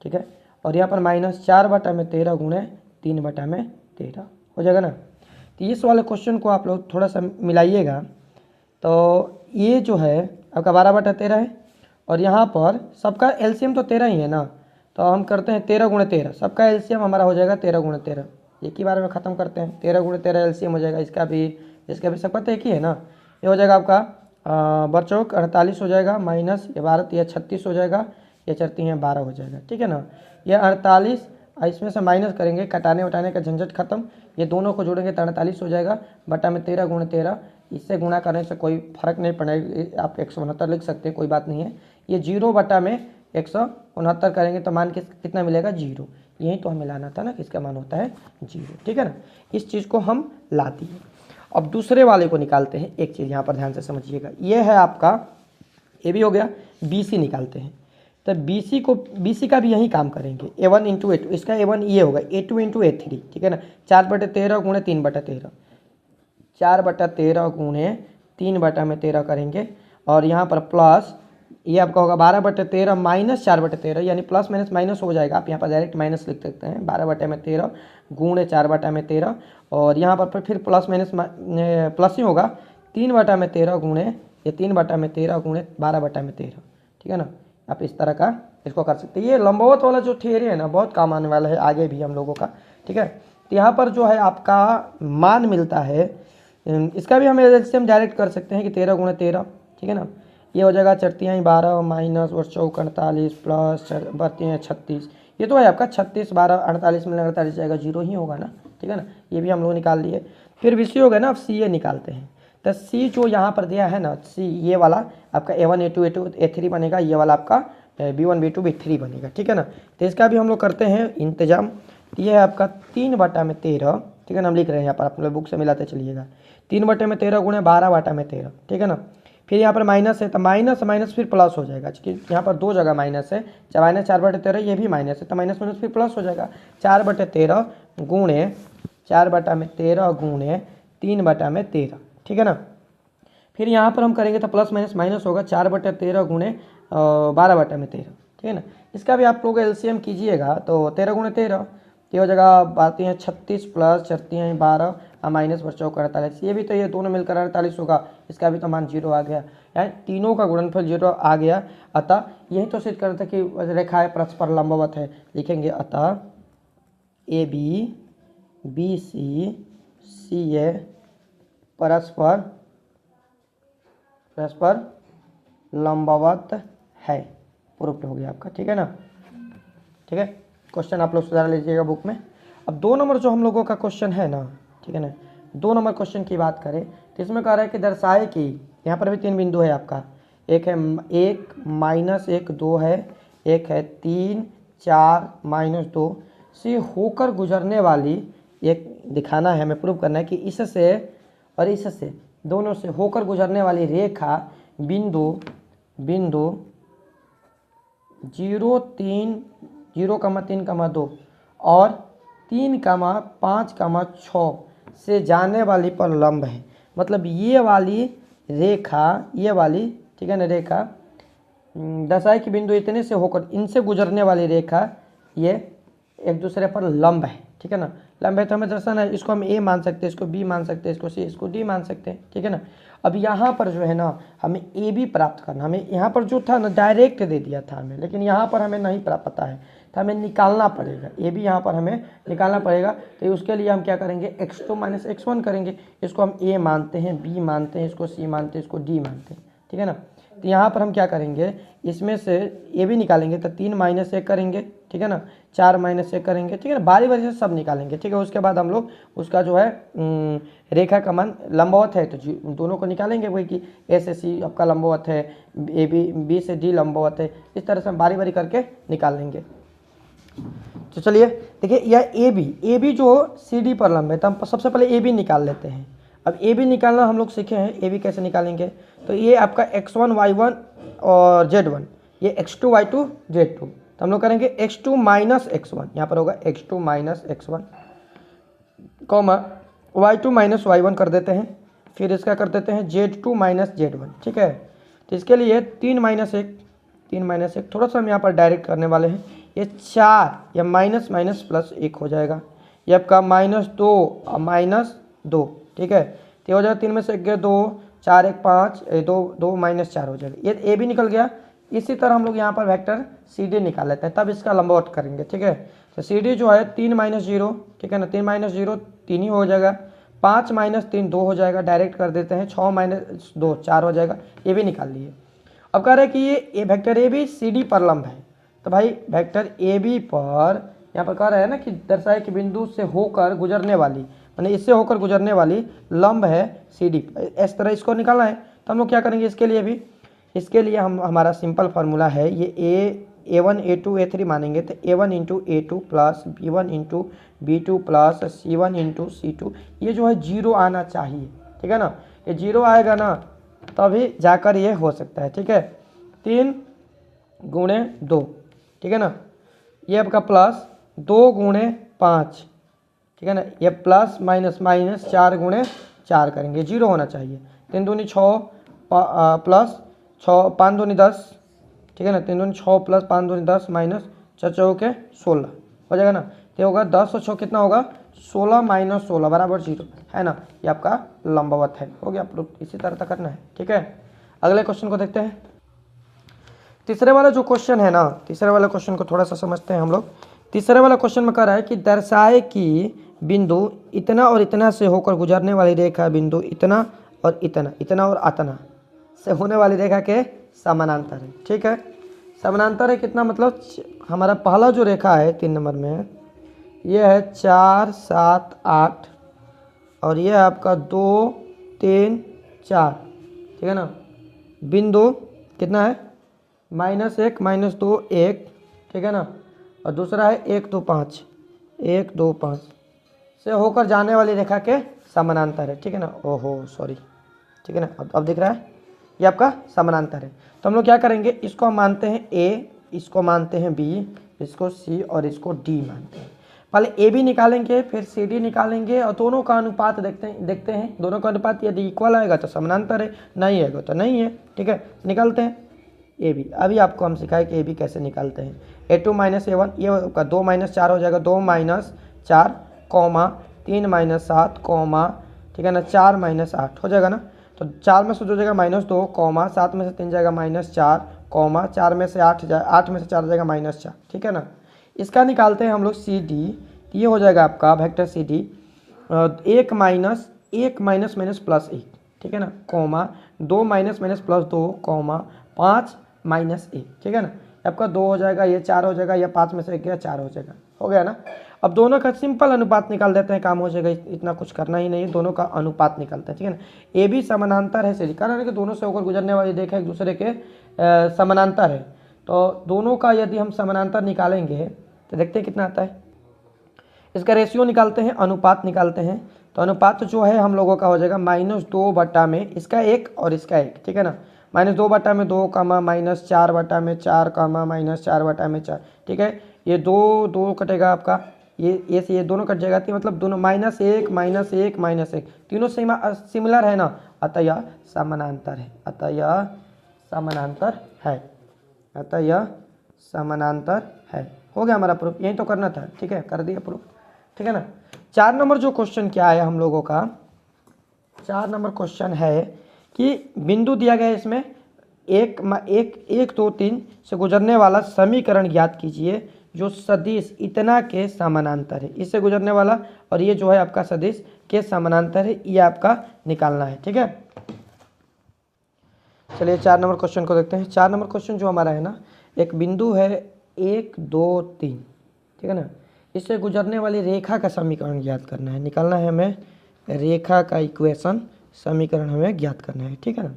ठीक है, और यहाँ पर -4/13 गुणे 3/13 हो जाएगा ना। तो इस वाले क्वेश्चन को आप लोग थोड़ा सा मिलाइएगा। तो ये जो है आपका 12/13 है, और यहाँ पर सबका एलसीएम तो 13 ही है ना, तो हम करते हैं 13 गुणे 13, सबका एलसीएम हमारा हो जाएगा 13 गुणे 13। एक ही बार में ख़त्म करते हैं, 13 गुणे 13 एलसीएम हो जाएगा, इसका भी सबका तो एक ही है ना। ये हो जाएगा आपका बरचौक 48 हो जाएगा, माइनस ये 12, ये 36 हो जाएगा, ये 4 हैं 12 हो जाएगा। ठीक है ना, ये 48, इसमें से माइनस करेंगे, कटाने वटाने का झंझट खत्म, ये दोनों को जोड़ेंगे तो 48 हो जाएगा, बटा में 13 गुणे 13, इससे गुणा करने से कोई फर्क नहीं पड़ेगा, आप 169 लिख सकते हैं, कोई बात नहीं है। ये 0 बटा में 169 करेंगे तो मान कितना मिलेगा 0, यही तो हमें लाना था ना, किसका मान होता है 0, ठीक है ना। इस चीज़ को हम ला दिए। अब दूसरे वाले को निकालते हैं। एक चीज़ यहाँ पर ध्यान से समझिएगा, ये है आपका ए भी हो गया, बी सी निकालते हैं। तो बी सी का भी यही काम करेंगे, A1 इंटू A2, इसका A1 ये होगा A2 इंटू A3, ठीक है ना। 4/13 गुणे 3/13, 4/13 गुणे 3/13 करेंगे, और यहाँ पर प्लस ये आपका होगा 12/13 माइनस 4/13, यानी प्लस माइनस माइनस हो जाएगा, आप यहाँ पर डायरेक्ट माइनस लिख सकते हैं। 12/13 गुणे 4/13, और यहाँ पर फिर प्लस माइनस प्लस ही होगा, 3/13 गुणे, ये 3/13 गुणे 12/13, ठीक है ना। आप इस तरह का इसको कर सकते हैं। ये लंबवत वाला जो थियरी है ना, बहुत काम आने वाला है आगे भी हम लोगों का, ठीक है। तो यहाँ पर जो है आपका मान मिलता है, इसका भी हम एलसीएम डायरेक्ट कर सकते हैं कि 13 गुणे 13, ठीक है ना। ये हो जाएगा 4 12 माइनस और 4 48 प्लस 36, ये तो है आपका 36 12 48 में 48 जाएगा, 0 ही होगा ना, ठीक है ना। ये भी हम लोग निकाल लिए। फिर बीसी हो गया ना, अब सी ए निकालते हैं। तो सी जो यहाँ पर दिया है ना, सी ये वाला आपका A1 A2 A3 बनेगा, ये वाला आपका B1 B2 B3 बनेगा, ठीक है ना। तो इसका भी हम लोग करते हैं इंतजाम। ये है आपका 3/13, ठीक है ना, हम लिख रहे हैं यहाँ पर, आप लोग बुक से मिलाते चलिएगा। 3/13 गुणे 12/13, ठीक है ना। फिर यहाँ पर माइनस है, तो माइनस माइनस फिर प्लस हो जाएगा, क्योंकि यहाँ पर दो जगह माइनस है, माइनस 4/13, ये भी माइनस है, तो माइनस माइनस फिर प्लस हो जाएगा। 4/13 गुणे 4/13 गुणे 3/13, ठीक है ना। फिर यहाँ पर हम करेंगे तो प्लस माइनस माइनस होगा, 4/13 गुणे 12/13, ठीक है ना। इसका भी आप लोग एलसीएम कीजिएगा तो 13 गुणे 13, ये हो जाएगा बातें हैं 36 प्लस 4 12 माइनस 4 48, ये भी तो ये दोनों मिलकर 48 होगा, इसका भी तो मान 0 आ गया, यानी तीनों का गुणनफल 0 आ गया। अतः यही तो सिद्ध करता है कि रेखाएं परस्पर लंबवत है। लिखेंगे अतः ए बी बी सी ए परस्पर लंबवत है, प्रूफ हो गया आपका, ठीक है ना। ठीक है, क्वेश्चन आप लोग सुधार लीजिएगा बुक में। अब 2 नंबर जो हम लोगों का क्वेश्चन है ना, ठीक है ना, 2 नंबर क्वेश्चन की बात करें तो इसमें कह रहा है कि दर्शाए कि यहाँ पर भी 3 बिंदु है आपका, एक है 1 माइनस 1 2 है, एक है 3 4 माइनस 2 से होकर गुजरने वाली, एक दिखाना है हमें, प्रूव करना है कि इससे और इससे दोनों से होकर गुजरने वाली रेखा बिंदु 0 3 0,3,2 और 3,5,6 से जाने वाली पर लंब है। मतलब ये वाली रेखा, ये वाली, ठीक है ना, रेखा दर्शाए कि बिंदु इतने से होकर, इनसे गुजरने वाली रेखा ये एक दूसरे पर लंब है, ठीक है ना। लंब है तो हमें दर्शाना है, इसको हम ए मान सकते हैं, इसको बी मान सकते हैं, इसको सी, इसको डी मान सकते हैं, ठीक है ना। अब यहाँ पर जो है ना हमें ए बी प्राप्त करना, हमें यहाँ पर जो था ना डायरेक्ट दे दिया था हमें, लेकिन यहाँ पर हमें नहीं पता है तो हमें निकालना पड़ेगा, ए बी यहाँ पर हमें निकालना पड़ेगा। तो उसके लिए हम क्या करेंगे, x2 माइनस x1 करेंगे, इसको हम ए मानते हैं, बी मानते हैं, इसको सी मानते हैं, इसको डी मानते हैं, ठीक है ना। तो यहाँ पर हम क्या करेंगे, इसमें से ए भी निकालेंगे तो 3 माइनस 1 करेंगे, ठीक है ना, 4 माइनस 1 करेंगे, ठीक है ना, बारी बारी से सब निकालेंगे, ठीक है। उसके बाद हम लोग उसका जो है रेखा का मान लंबवत है तो दोनों को निकालेंगे, वही कि ए से सी आपका लंबवत है, ए बी से डी लंबवत है, इस तरह से हम बारी बारी करके निकाल लेंगे। तो चलिए देखिए, यह ए बी जो सी डी पर लंब है, तो हम सबसे पहले ए बी निकाल लेते हैं। अब ए बी निकालना हम लोग सीखे हैं, ए बी कैसे निकालेंगे, तो ये आपका x1 y1 और z1, ये x2 y2 z2, तो हम लोग करेंगे x2 माइनस x1, यहाँ पर होगा x2 minus x1 comma y2 minus y1 कर देते हैं, फिर इसका कर देते हैं z2 माइनस z1, ठीक है। तो इसके लिए 3 माइनस 1 थोड़ा सा हम यहाँ पर डायरेक्ट करने वाले हैं, ये 4 या माइनस माइनस प्लस 1 हो जाएगा, ये आपका -2 माइनस 2, ठीक है। तो हो जाएगा 3 में से 1 गया 2, 4 1 5, 2 माइनस 4 हो जाएगा, ये ए भी निकल गया। इसी तरह हम लोग यहाँ पर वेक्टर सी डी निकाल लेते हैं, तब इसका लंबवत करेंगे, ठीक है। तो सी डी जो है 3 माइनस 0, ठीक है ना, 3 माइनस 0 3 ही हो जाएगा, 5 माइनस 3 2 हो जाएगा, डायरेक्ट कर देते हैं, 6 माइनस 2 4 हो जाएगा, ये भी निकाल लिए। अब कह रहे हैं कि ये vector A B C D पर लंब है, तो भाई वेक्टर ए बी पर यहाँ पर कह रहे हैं ना कि दर्शाए कि बिंदु से होकर गुजरने वाली, यानी इससे होकर गुजरने वाली लंब है सी डी। इस तरह इसको निकालना है तो हम लोग क्या करेंगे इसके लिए भी, इसके लिए हम हमारा सिंपल फार्मूला है ये A1 A2 A3 मानेंगे तो A1 into A2 plus B1 into B2 plus C1 into C2, ये जो है जीरो आना चाहिए, ठीक है ना। ये जीरो आएगा ना तभी जाकर ये हो सकता है, ठीक है। 3 गुणे 2, ठीक है ना, ये आपका प्लस 2 गुणे 5, ठीक है ना, ये प्लस माइनस माइनस 4 गुणे 4 करेंगे, जीरो होना चाहिए। 3 दूनी 6 प्लस 6 5 दूनी 10, ठीक है ना, 3 दूनी 6 प्लस 5 दूनी 10 माइनस 4 चौके 16 हो जाएगा ना। तो होगा 10 और 6 कितना होगा 16 माइनस 16 बराबर 0, है ना। ये आपका लंबवत है, हो गया प्रूफ। इसी तरह तक करना है, ठीक है। अगले क्वेश्चन को देखते हैं। तीसरे वाला जो क्वेश्चन है ना, तीसरे वाले क्वेश्चन को थोड़ा सा समझते हैं हम लोग। तीसरे वाला क्वेश्चन में कह रहा है कि दर्शाए कि बिंदु इतना और इतना से होकर गुजरने वाली रेखा बिंदु इतना और इतना, इतना और अतना से होने वाली रेखा के समानांतर है, ठीक है। समानांतर है कितना, मतलब हमारा पहला जो रेखा है 3 नंबर में ये है 4 7 8 और ये है आपका 2 3 4, ठीक है ना। बिंदु कितना है -1 -2 1, ठीक है ना, और दूसरा है 1 2 5 1 2 5 से होकर जाने वाली रेखा के समानांतर है, ठीक है ना। ओहो सॉरी, ठीक है ना, अब दिख रहा है ये आपका समानांतर है। तो हम लोग क्या करेंगे, इसको हम मानते हैं A, इसको मानते हैं B, इसको C और इसको D मानते हैं। पहले A B निकालेंगे फिर C D निकालेंगे और दोनों का अनुपात देखते हैं दोनों का अनुपात यदि इक्वल आएगा तो समानांतर है, नहीं आएगा तो नहीं है, ठीक है। निकालते हैं ए बी। अभी आपको हम सिखाए कि ए बी कैसे निकालते हैं। A2 माइनस A1, ये आपका 2 माइनस 4 हो जाएगा, 2 माइनस 4 कॉमा 3 माइनस 7 कॉमा, ठीक है ना, 4 माइनस 8 हो जाएगा ना। तो 4 में से 2 जाएगा -2 कॉमा 7 में से 3 जाएगा -4 कॉमा 4 में से 8 8 में से 4 जाएगा -4, ठीक है ना। इसका निकालते हैं हम लोग सी डी, ये हो जाएगा आपका vector C D 1 minus 1 minus minus plus 1, ठीक है ना, comma 2 minus minus plus 2 comma 5 minus 1, ठीक है ना। आपका 2 हो जाएगा, ये 4 हो जाएगा, या 5 में से 1 गया 4 हो जाएगा, हो गया ना। अब दोनों का सिंपल अनुपात निकाल देते हैं, काम हो जाएगा, इतना कुछ करना ही नहीं है, दोनों का अनुपात निकालते हैं, ठीक है ना। ए बी समानांतर है सी डी, कारण है कि दोनों से होकर गुजरने वाली रेखा एक दूसरे के समानांतर है। तो दोनों का यदि हम समानांतर निकालेंगे तो देखते हैं कितना आता है। इसका रेशियो निकालते हैं, अनुपात निकालते हैं। तो अनुपात जो है हम लोगों का हो जाएगा -2 बटा में इसका 1 और इसका 1, ठीक है ना। -2 बटा में 2 कामा -4 बटा में 4 कामा -4 बटा में 4, ठीक है। ये 2 कटेगा आपका, ये से ये दोनों कट जाएगा, तो मतलब दोनों -1 -1 -1 तीनों सिमिलर है ना, अतः यह समानांतर है, अतः यह समानांतर है, अतः यह समानांतर है। हो गया हमारा प्रूफ, यही तो करना था, ठीक है, कर दिया प्रूफ, ठीक है ना। 4 नंबर जो क्वेश्चन क्या है हम लोगों का, 4 नंबर क्वेश्चन है कि बिंदु दिया गया है इसमें 1 2 3 से गुजरने वाला समीकरण ज्ञात कीजिए जो सदिश इतना के समानांतर है, इससे गुजरने वाला और ये जो है आपका सदिश के समानांतर है, ये आपका निकालना है, ठीक है। चलिए 4 नंबर क्वेश्चन को देखते हैं। 4 नंबर क्वेश्चन जो हमारा है ना, एक बिंदु है 1 2 3, ठीक है ना, इससे गुजरने वाली रेखा का समीकरण ज्ञात करना है, निकालना है हमें, रेखा का इक्वेशन समीकरण हमें ज्ञात करना है, ठीक है ना।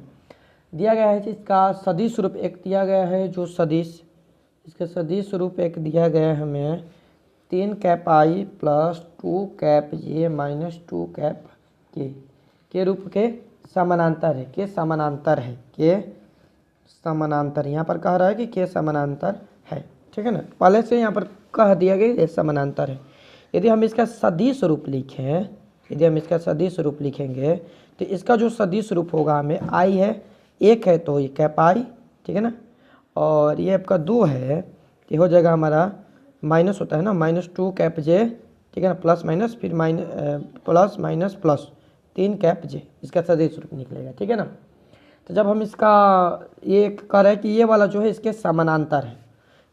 दिया गया है इसका सदिश रूप एक दिया गया है, जो सदिश इसका सदिश रूप एक दिया गया है हमें 3 cap I plus 2 cap J minus 2 cap के रूप के समानांतर है, के समानांतर है, के समानांतर, यहाँ पर कह रहा है कि के समानांतर है, ठीक है ना। पहले से यहाँ पर कह दिया गया ये समानांतर है। यदि हम इसका सदिश रूप लिखें, यदि हम इसका सदिश रूप लिखेंगे तो इसका जो सदिश रूप होगा हमें आई है, 1 है तो ये कैप आई, ठीक है ना, और ये आपका 2 है ये हो जाएगा हमारा माइनस होता है ना -2 कैप जे, ठीक है ना, प्लस माइनस फिर प्लस माइनस प्लस 3 कैप जे, इसका सदिश रूप निकलेगा, ठीक है ना। तो जब हम इसका ये कह रहे हैं कि ये वाला जो है इसके समानांतर है,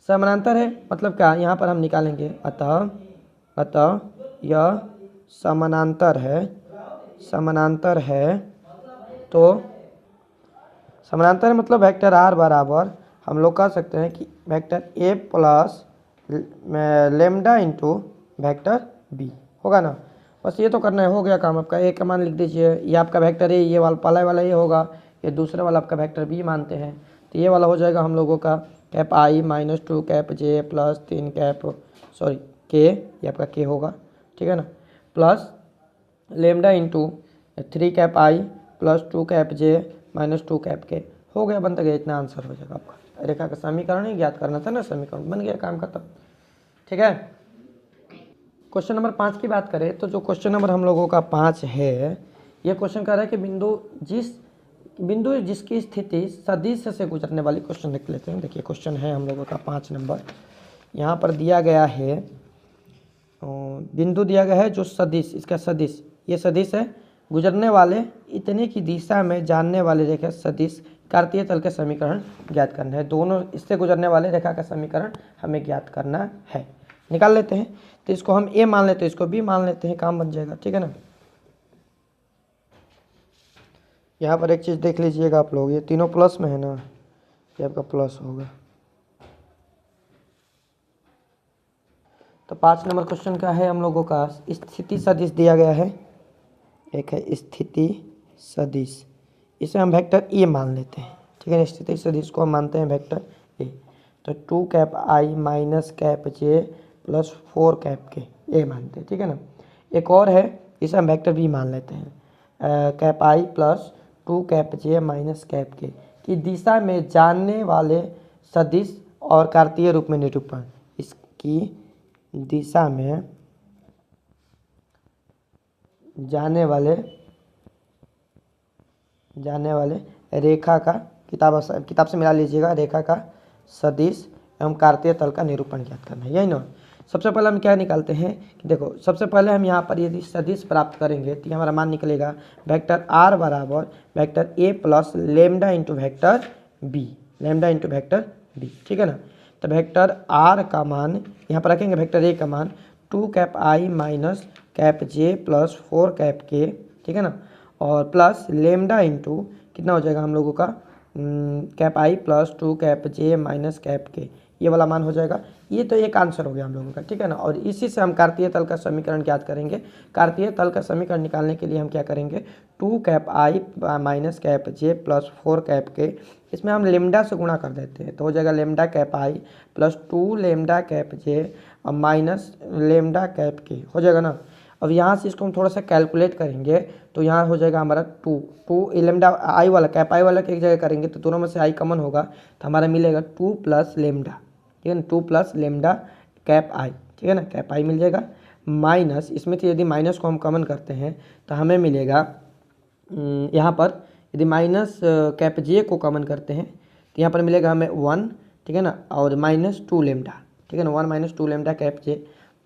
समानांतर है मतलब क्या, यहाँ पर हम निकालेंगे, अतः यह समानांतर है, समानांतर है, तो समानांतर मतलब वेक्टर आर बराबर हम लोग कह सकते हैं कि vector A plus lambda into vector B होगा ना। बस ये तो करना है, हो गया काम आपका। ए का मान लिख दीजिए, ये आपका वेक्टर ए, ये वाला पहला वाला ये होगा, ये दूसरे वाला आपका वेक्टर बी मानते हैं, तो ये वाला हो जाएगा हम लोगों का कैप आई माइनस 2 कैप जे प्लस 3 कैप सॉरी के, ये आपका के होगा, ठीक है ना, plus lambda into 3 cap I plus 2 cap J minus 2 cap के। हो गया, बनता गया, इतना आंसर हो जाएगा आपका। रेखा का समीकरण ही ज्ञात करना था ना, समीकरण बन गया, काम खत्म। ठीक है, क्वेश्चन नंबर 5 की बात करें तो जो क्वेश्चन नंबर हम लोगों का 5 है, ये क्वेश्चन कह रहा है कि बिंदु जिसकी स्थिति सदिश से गुजरने वाली, क्वेश्चन देख लेते हैं। देखिए क्वेश्चन है हम लोगों का 5 नंबर, यहाँ पर दिया गया है बिंदु दिया गया है जो सदिश, इसका सदिश, ये सदिश है, गुजरने वाले इतने की दिशा में जानने वाले रेखा सदिश कार्तीय तल के समीकरण ज्ञात करना है। दोनों इससे गुजरने वाले रेखा का समीकरण हमें ज्ञात करना है। निकाल लेते हैं, तो इसको हम ए मान लेते हैं, इसको बी मान लेते हैं, काम बन जाएगा। ठीक है ना, यहाँ पर एक चीज़ देख लीजिएगा आप लोग, ये तीनों प्लस में है ना, ये आपका प्लस होगा। तो 5 नंबर क्वेश्चन का है हम लोगों का स्थिति सदिश दिया गया है, एक है स्थिति सदिश, इसे हम वेक्टर ए मान लेते हैं। ठीक है ना, स्थिति सदिश को हम मानते हैं वेक्टर ए। तो 2 कैप आई माइनस कैप जे प्लस 4 कैप के, ए मानते हैं। ठीक है ना, एक और है, इसे हम वेक्टर बी मान लेते हैं, cap I plus 2 cap J minus cap के की दिशा में जानने वाले सदिश और कार्तीय रूप में निरूपण, इसकी दिशा में जाने वाले रेखा का, किताब से मिला लीजिएगा, रेखा का सदिश एवं कार्तीय तल का निरूपण ज्ञात करना है, यही ना। सबसे पहले हम क्या निकालते हैं कि देखो, सबसे पहले हम यहाँ पर यदि सदिश प्राप्त करेंगे तो हमारा मान निकलेगा वेक्टर आर बराबर vector A plus lambda into vector B, lambda into vector B. ठीक है ना, तो वेक्टर आर का मान यहाँ पर रखेंगे, वेक्टर ए का मान 2 कैप आई माइनस कैप जे प्लस 4 कैप के, ठीक है ना, और प्लस लेमडा इंटू कितना हो जाएगा हम लोगों का cap I plus 2 cap J minus cap के, ये वाला मान हो जाएगा। ये तो एक आंसर हो गया हम लोगों का। ठीक है ना, और इसी से हम कार्तीय तल का समीकरण ज्ञात करेंगे। कार्तीय तल का समीकरण निकालने के लिए हम क्या करेंगे, 2 कैप आई माइनस कैप जे प्लस 4 कैप के, इसमें हम लेमडा से गुणा कर देते हैं, तो हो जाएगा lambda cap I plus 2 lambda cap जे और माइनस लेमडा कैप के, हो जाएगा ना। अब यहाँ से इसको हम थोड़ा सा कैलकुलेट करेंगे तो यहाँ हो जाएगा हमारा 2 लेमडा आई वाला कैप आई वाला की एक जगह करेंगे तो दोनों में से आई कॉमन होगा, तो हमारा मिलेगा 2 प्लस लेमडा, ठीक है ना, 2 प्लस लेमडा कैप आई, ठीक है ना, कैप आई मिल जाएगा, माइनस इसमें से यदि माइनस को हम कॉमन करते हैं तो हमें मिलेगा यहाँ पर यदि माइनस कैप जे को कॉमन करते हैं तो यहाँ पर मिलेगा हमें 1, ठीक है ना, और माइनस 2 लेमडा, ठीक है ना, 1 माइनस 2 लेमडा कैप जे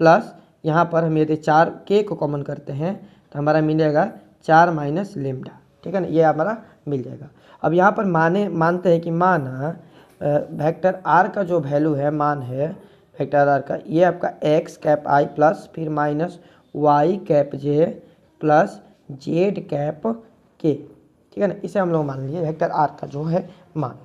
प्लस यहाँ पर हम यदि 4 के को कॉमन करते हैं तो हमारा मिलेगा 4 माइनस लेमडा, ठीक है ना, ये हमारा मिल जाएगा। अब यहाँ पर मानते हैं कि माना वेक्टर आर का जो वैल्यू है, मान है वेक्टर आर का, ये आपका एक्स कैप आई प्लस फिर माइनस वाई कैप जे प्लस जेड कैप के, ठीक है ना, इसे हम लोग मान लिए वेक्टर आर का जो है मान।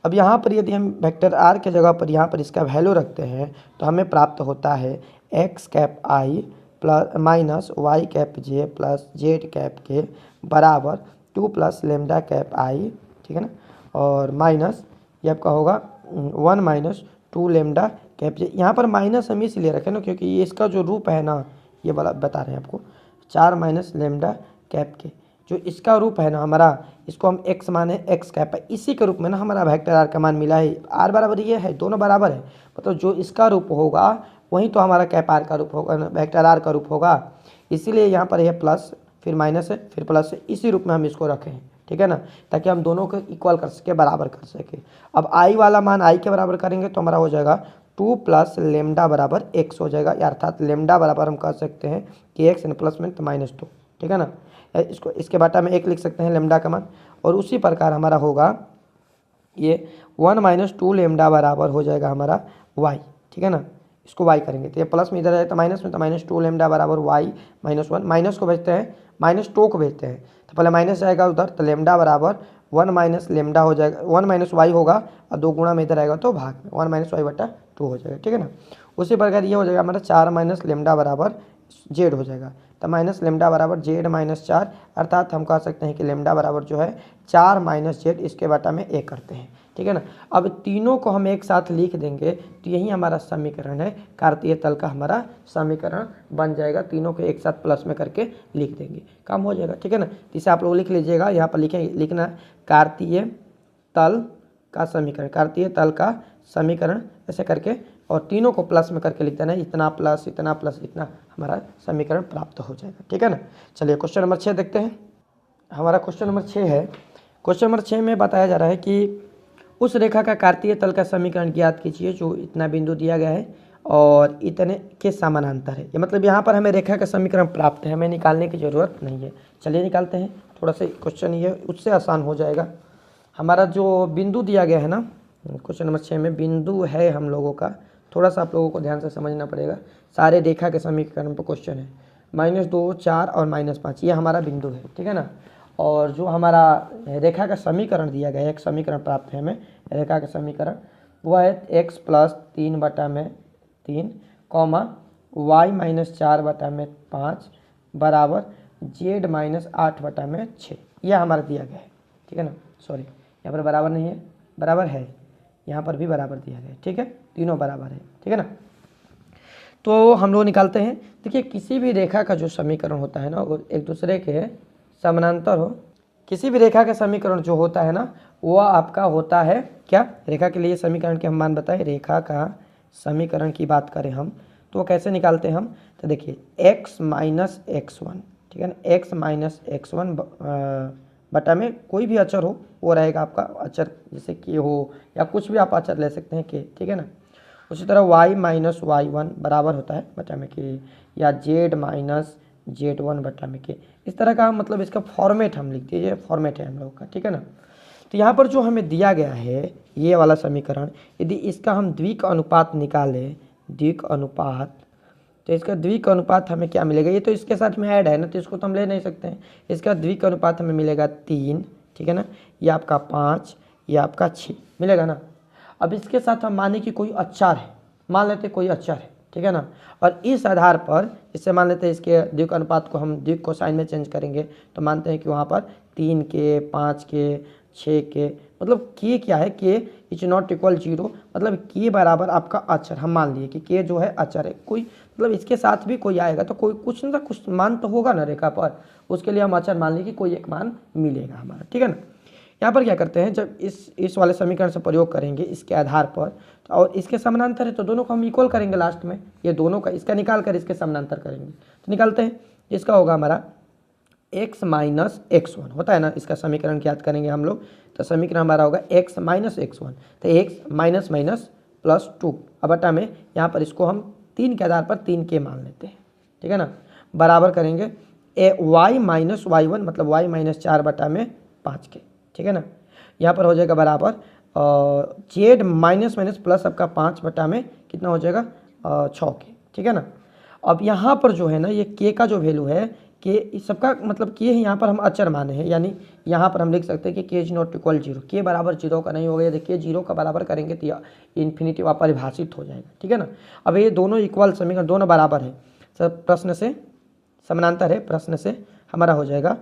अब यहाँ पर यदि हम वेक्टर आर के जगह पर यहाँ पर इसका वैल्यू रखते हैं तो हमें प्राप्त होता है x cap I plus minus Y cap J plus Z cap के बराबर 2 प्लस लेमडा कैप आई, ठीक है ना, और माइनस ये आपका होगा 1 माइनस 2 लेमडा कैप जे। यहाँ पर माइनस हम इसलिए रखें ना क्योंकि ये इसका जो रूप है ना, ये वाला बता रहे हैं आपको, 4 माइनस लेमडा कैप के, जो इसका रूप है ना हमारा, इसको हम x माने x कैप है, इसी के रूप में ना हमारा वेक्टर आर का मान मिला है। r बराबर ये है, दोनों बराबर है, मतलब जो इसका रूप होगा वही तो हमारा कैप आर का रूप होगा, वेक्टर आर का रूप होगा, इसीलिए यहाँ पर यह प्लस फिर माइनस है फिर प्लस है, इसी रूप में हम इसको रखें, ठीक है ना, ताकि हम दोनों को इक्वल कर सके, बराबर कर सके। अब आई वाला मान आई के बराबर करेंगे तो हमारा हो जाएगा 2 प्लस लेमडा बराबर x हो जाएगा, अर्थात लेमडा बराबर हम कह सकते हैं कि x प्लस में तो माइनस 2, ठीक है ना, इसको इसके बाटा में 1 लिख सकते हैं लेमडा का मान। और उसी प्रकार हमारा होगा ये 1 माइनस 2 लेमडा बराबर हो जाएगा हमारा y, ठीक है ना, इसको y करेंगे तो ये प्लस में इधर आए तो माइनस में, तो माइनस 2 लेमडा बराबर y माइनस 1, माइनस को भेजते हैं माइनस 2 को भेजते हैं तो पहले माइनस जाएगा उधर, तो लेमडा बराबर 1 माइनस लेमडा हो जाएगा, 1 माइनस वाई होगा और 2 गुणा में इधर आएगा तो भाग में 1 माइनस वाई बटा 2 हो जाएगा, ठीक है ना। उसी प्रकार ये हो जाएगा हमारा 4 माइनस लेमडा बराबर जेड हो जाएगा। तो माइनस लेमडा बराबर जेड माइनस 4, अर्थात हम कह सकते हैं कि लेमडा बराबर जो है 4 माइनस जेड, इसके बटा में ए करते हैं, ठीक है ना। अब तीनों को हम एक साथ लिख देंगे तो यही हमारा समीकरण है, कार्तीय तल का हमारा समीकरण बन जाएगा। तीनों को एक साथ प्लस में करके लिख देंगे, काम हो जाएगा, ठीक है ना। तो इसे आप लोग लिख लीजिएगा, यहाँ पर लिखना कार्तीय तल का समीकरण, कार्तीय तल का समीकरण ऐसे करके, और तीनों को प्लस में करके लिख देना, इतना प्लस इतना प्लस इतना, हमारा समीकरण प्राप्त हो जाएगा, ठीक है ना। चलिए क्वेश्चन नंबर 6 देखते हैं। हमारा क्वेश्चन नंबर 6 है। क्वेश्चन नंबर 6 में बताया जा रहा है कि उस रेखा का कार्तीय तल का समीकरण ज्ञात कीजिए जो इतना बिंदु दिया गया है और इतने के समानांतर है। ये मतलब यहाँ पर हमें रेखा का समीकरण प्राप्त है, हमें निकालने की ज़रूरत नहीं है। चलिए निकालते हैं, थोड़ा सा क्वेश्चन ये उससे आसान हो जाएगा। हमारा जो बिंदु दिया गया है ना, क्वेश्चन नंबर 6 में बिंदु है हम लोगों का, थोड़ा सा आप लोगों को ध्यान से समझना पड़ेगा। सारे रेखा के समीकरण पर क्वेश्चन है। -2, 4 और -5 ये हमारा बिंदु है, ठीक है ना। और जो हमारा रेखा का समीकरण दिया गया है, एक समीकरण प्राप्त है हमें रेखा का समीकरण, वह है x + 3/3 कॉमा y - 4/5 बराबर z - 8/6। यह हमारा दिया गया है, ठीक है ना। सॉरी, यहाँ पर बराबर नहीं है, बराबर है, यहाँ पर भी बराबर दिया गया है, ठीक है, तीनों बराबर है, ठीक है ना। तो हम लोग निकालते हैं। देखिए किसी भी रेखा का जो समीकरण होता है ना, वो एक दूसरे के समानांतर हो, किसी भी रेखा का समीकरण जो होता है ना, वह आपका होता है क्या, रेखा के लिए समीकरण के हम मान बताएं, रेखा का समीकरण की बात करें हम तो कैसे निकालते हैं हम, तो देखिए x - x1, ठीक है ना, x - x1 बटा में कोई भी अचर हो वो रहेगा आपका अचर, जैसे कि हो या कुछ भी आप अचर ले सकते हैं के, ठीक है ना। उसी तरह y - y1 बराबर होता है बटा में के, या z - z1 बटा में के। इस तरह का मतलब इसका फॉर्मेट हम लिख दीजिए, फॉर्मेट है हम लोगों का, ठीक है ना। तो यहाँ पर जो हमें दिया गया है ये वाला समीकरण, यदि इसका हम द्विक अनुपात निकालें, द्विक अनुपात, तो इसका द्विक अनुपात हमें क्या मिलेगा, ये तो इसके साथ में ऐड है ना, तो इसको तो हम ले नहीं सकते हैं। इसका द्विक अनुपात हमें मिलेगा 3, ठीक है ना, ये आपका 5, ये आपका 6 मिलेगा ना। अब इसके साथ हम माने कि कोई अचर है, मान लेते कोई अचर है, ठीक है ना, और इस आधार पर इससे मान लेते हैं इसके द्विक अनुपात को हम द्विक को साइन में चेंज करेंगे, तो मानते हैं कि वहाँ पर 3 के, 5 के, 6 के, मतलब के क्या है, के इज नॉट इक्वल 0, मतलब के बराबर आपका अचर, हम मान लिए कि के जो है अचर है, कोई मतलब इसके साथ भी कोई आएगा तो कोई कुछ ना कुछ मान तो होगा ना रेखा पर, उसके लिए हम अचर मान लिए कि कोई एक मान मिलेगा हमारा, ठीक है ना। यहाँ पर क्या करते हैं, जब इस वाले समीकरण से प्रयोग करेंगे इसके आधार पर, और इसके समानांतर है तो दोनों को हम इक्वल करेंगे लास्ट में, ये दोनों का इसका निकाल कर इसके समानांतर करेंगे, तो निकालते हैं। इसका होगा हमारा x - x1 होता है ना, इसका समीकरण याद करेंगे हम लोग, तो समीकरण हमारा होगा x - x1, तो x माइनस माइनस +2 अब बटा में यहाँ पर इसको हम 3 के आधार पर 3 के मान लेते हैं, ठीक है ना, बराबर करेंगे y - y1 मतलब y - 4/5 के, ठीक है ना। यहाँ पर हो जाएगा बराबर z माइनस माइनस प्लस आपका 5 बटा में कितना हो जाएगा 6 के, ठीक है ना। अब यहाँ पर जो है ना ये k का जो वैल्यू है, के इस सबका मतलब के यहाँ पर हम अचर माने हैं, यानी यहाँ पर हम लिख सकते हैं कि के इज नॉट इक्वल 0, के बराबर 0 का नहीं होगा। देखिए 0 का बराबर करेंगे तो इन्फिनिटी अपरिभाषित हो जाएगा, ठीक है ना। अब ये दोनों इक्वल समीकरण दोनों बराबर है, सब प्रश्न से समानांतर है, प्रश्न से हमारा हो जाएगा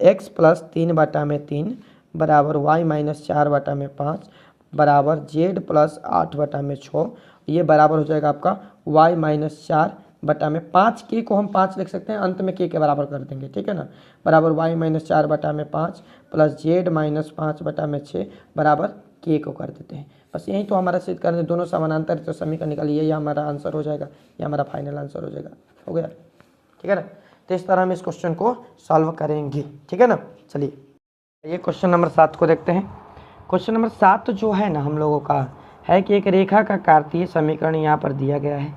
x + 3/3 बराबर y - 4/5 बराबर z + 8/6, ये बराबर हो जाएगा आपका y - 4/5, के को हम 5 लिख सकते हैं, अंत में के बराबर कर देंगे, ठीक है ना, बराबर y - 4/5 प्लस z - 5/6 बराबर के को कर देते हैं। बस यही तो हमारा सिद्ध करने, दोनों समानांतर तो समीकरण निकालिए, ये हमारा आंसर हो जाएगा, ये हमारा फाइनल आंसर हो जाएगा, हो गया, ठीक है ना। तो इस तरह हम इस क्वेश्चन को सॉल्व करेंगे, ठीक है ना। चलिए ये क्वेश्चन नंबर 7 को देखते हैं। क्वेश्चन नंबर 7 जो है ना हम लोगों का है कि एक रेखा का कार्तीय समीकरण यहाँ पर दिया गया है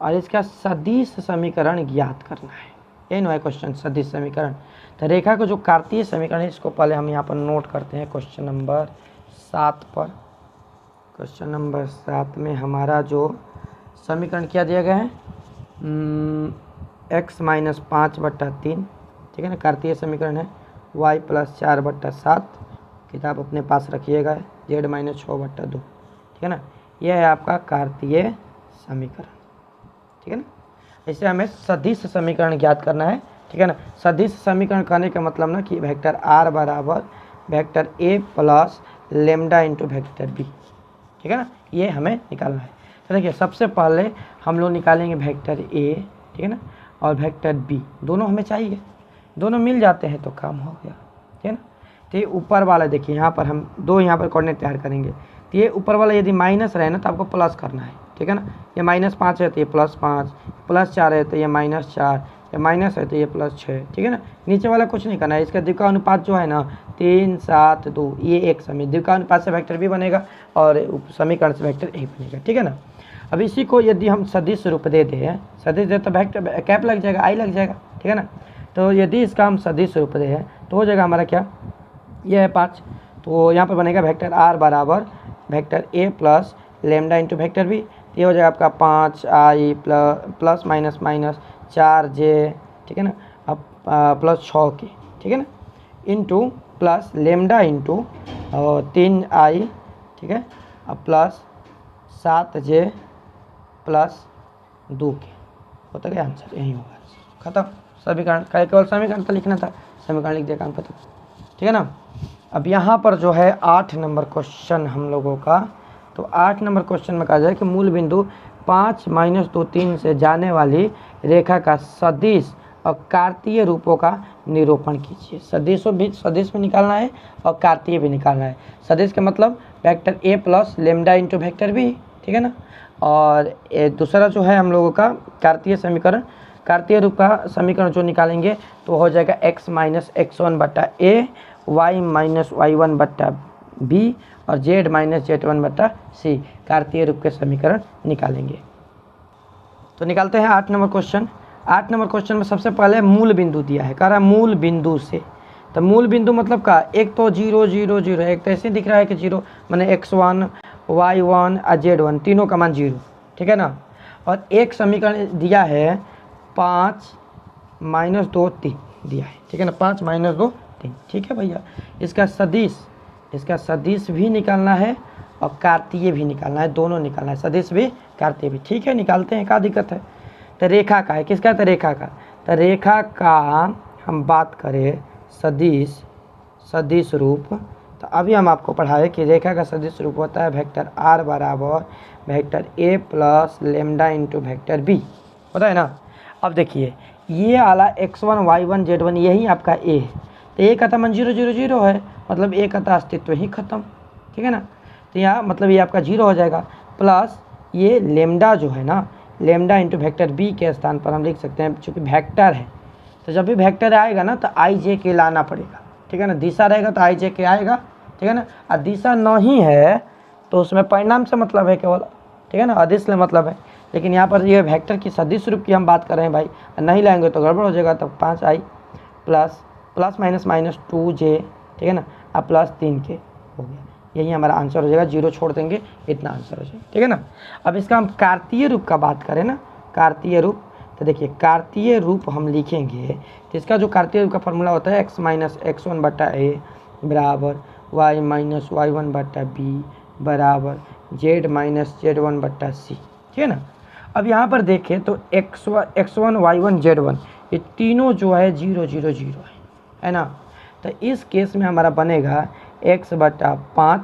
और इसका सदिश समीकरण ज्ञात करना है, यही ना है क्वेश्चन, सदिश समीकरण। तो रेखा का जो कार्तीय समीकरण है इसको पहले हम यहाँ पर नोट करते हैं क्वेश्चन नंबर 7 पर। क्वेश्चन नंबर 7 में हमारा जो समीकरण क्या दिया गया है, x - 5/3, ठीक है ना, कार्तीय समीकरण है y + 4/7, किताब अपने पास रखिएगा, z - 6/2, ठीक है ना, यह है आपका कार्तीय समीकरण, ठीक है ना। इसे हमें सदिश समीकरण ज्ञात करना है, ठीक है ना। सदिश समीकरण करने का मतलब ना कि वेक्टर आर बराबर vector A plus lambda into vector B, ठीक है ना, ये हमें निकालना है। तो देखिए सबसे पहले हम लोग निकालेंगे वेक्टर ए, ठीक है ना, और वेक्टर बी, दोनों हमें चाहिए, दोनों मिल जाते हैं तो काम हो गया, ठीक है ना। तो ये ऊपर वाला देखिए यहाँ पर हम दो यहाँ पर कोऑर्डिनेट तैयार करेंगे, तो ये ऊपर वाला यदि माइनस रहे ना तो आपको प्लस करना है, ठीक है ना। ये -5 है तो ये +5, +4 है तो ये -4, ये माइनस है तो ये +6, ठीक है ना। नीचे वाला कुछ नहीं करना है, इसका द्विका अनुपात जो है ना 3, 7, 2, ये एक समय द्विका अनुपात से वेक्टर बी बनेगा और समीकरण से वेक्टर ए बनेगा, ठीक है ना। अब इसी को यदि हम सदिश रूप दे दें, सदिश दे तो वेक्टर कैप लग जाएगा, आई लग जाएगा, ठीक है ना। तो यदि इसका हम सदिश रूप दें तो हो जाएगा हमारा क्या, ये है 5, तो यहाँ पर बनेगा वेक्टर आर बराबर vector A plus lambda into vector B, ये हो जाएगा आपका 5i plus minus minus 4j, ठीक है ना, अब +6k, ठीक है ना, into plus lambda into 3i, ठीक है, अब प्लस 7j प्लस 2k, होता गया आंसर, यही होगा, खत्म। समीकरण केवल समीकरण तो लिखना था, समीकरण लिख दिया, काम खत्म, ठीक है ना। अब यहाँ पर जो है 8 नंबर क्वेश्चन हम लोगों का, तो 8 नंबर क्वेश्चन में कहा जाए कि मूल बिंदु 5, -2, 3 से जाने वाली रेखा का सदिश और कार्तीय रूपों का निरूपण कीजिए। सदिश भी निकालना है और कार्तीय भी निकालना है। सदिश का मतलब vector A plus lambda into vector B, ठीक है ना। और दूसरा जो है हम लोगों का कार्तीय समीकरण, कार्तीय रूप का समीकरण जो निकालेंगे तो हो जाएगा x - x1 बट्टा a, y - y1 बट्टा b और z - z1 बट्टा c, कार्तीय रूप के समीकरण निकालेंगे। तो निकालते हैं 8 नंबर क्वेश्चन। 8 नंबर क्वेश्चन में सबसे पहले मूल बिंदु दिया है, कह रहा है मूल बिंदु से, तो मूल बिंदु मतलब का एक तो 0, 0, 0, एक तो ऐसे दिख रहा है कि 0 माने x1, y1 और z1 तीनों का मान 0, ठीक है ना। और एक समीकरण दिया है 5 - 2, 3 दिया है, ठीक है ना, 5 - 2, 3, ठीक है भैया। इसका सदिश भी निकालना है और कार्तीय भी निकालना है, दोनों निकालना है, सदिश भी कार्तीय भी, ठीक है, निकालते हैं, क्या दिक्कत है। तो रेखा का है, किसका, तो रेखा का, तो रेखा का हम बात करें सदिश रूप, तो अभी हम आपको पढ़ाए कि रेखा का सदिश रूप होता है वेक्टर आर बराबर vector A plus lambda into vector B, होता है ना। अब देखिए ये आला x1, y1, z1 यही आपका ए है, तो ए का तो मान 0, 0, 0 है, मतलब ए का तो अस्तित्व ही खत्म, ठीक है ना। तो यहाँ मतलब ये आपका 0 हो जाएगा, प्लस ये लेमडा जो है ना, लेमडा इंटू वेक्टर बी के स्थान पर हम लिख सकते हैं, चूँकि वेक्टर है तो जब भी वेक्टर आएगा ना तो आई जे के लाना पड़ेगा, ठीक है ना। दिशा रहेगा तो आई जे के आएगा, ठीक है ना, और दिशा नहीं है तो उसमें परिणाम से मतलब है केवल, ठीक है ना, अदिश से मतलब है। लेकिन यहाँ पर ये वेक्टर की सदिश रूप की हम बात कर रहे हैं भाई, नहीं लाएंगे तो गड़बड़ हो जाएगा। तो 5i प्लस माइनस -2j, ठीक है ना, अब प्लस 3k हो गया, यही हमारा आंसर हो जाएगा, 0 छोड़ देंगे, इतना आंसर हो जाएगा, ठीक है ना। अब इसका हम कार्तीय रूप का बात करें ना, कार्तीय रूप, तो देखिए कार्तीय रूप हम लिखेंगे तो इसका जो कार्तीय रूप का फॉर्मूला होता है x - x1 बट्टा a बराबर y - y1 बट्टा b बराबर z - z1 बट्टा c, ठीक है ना। अब यहाँ पर देखें तो x1, y1, z1 ये तीनों जो है 0, 0, 0 है ना। तो इस केस में हमारा बनेगा x बट्टा 5,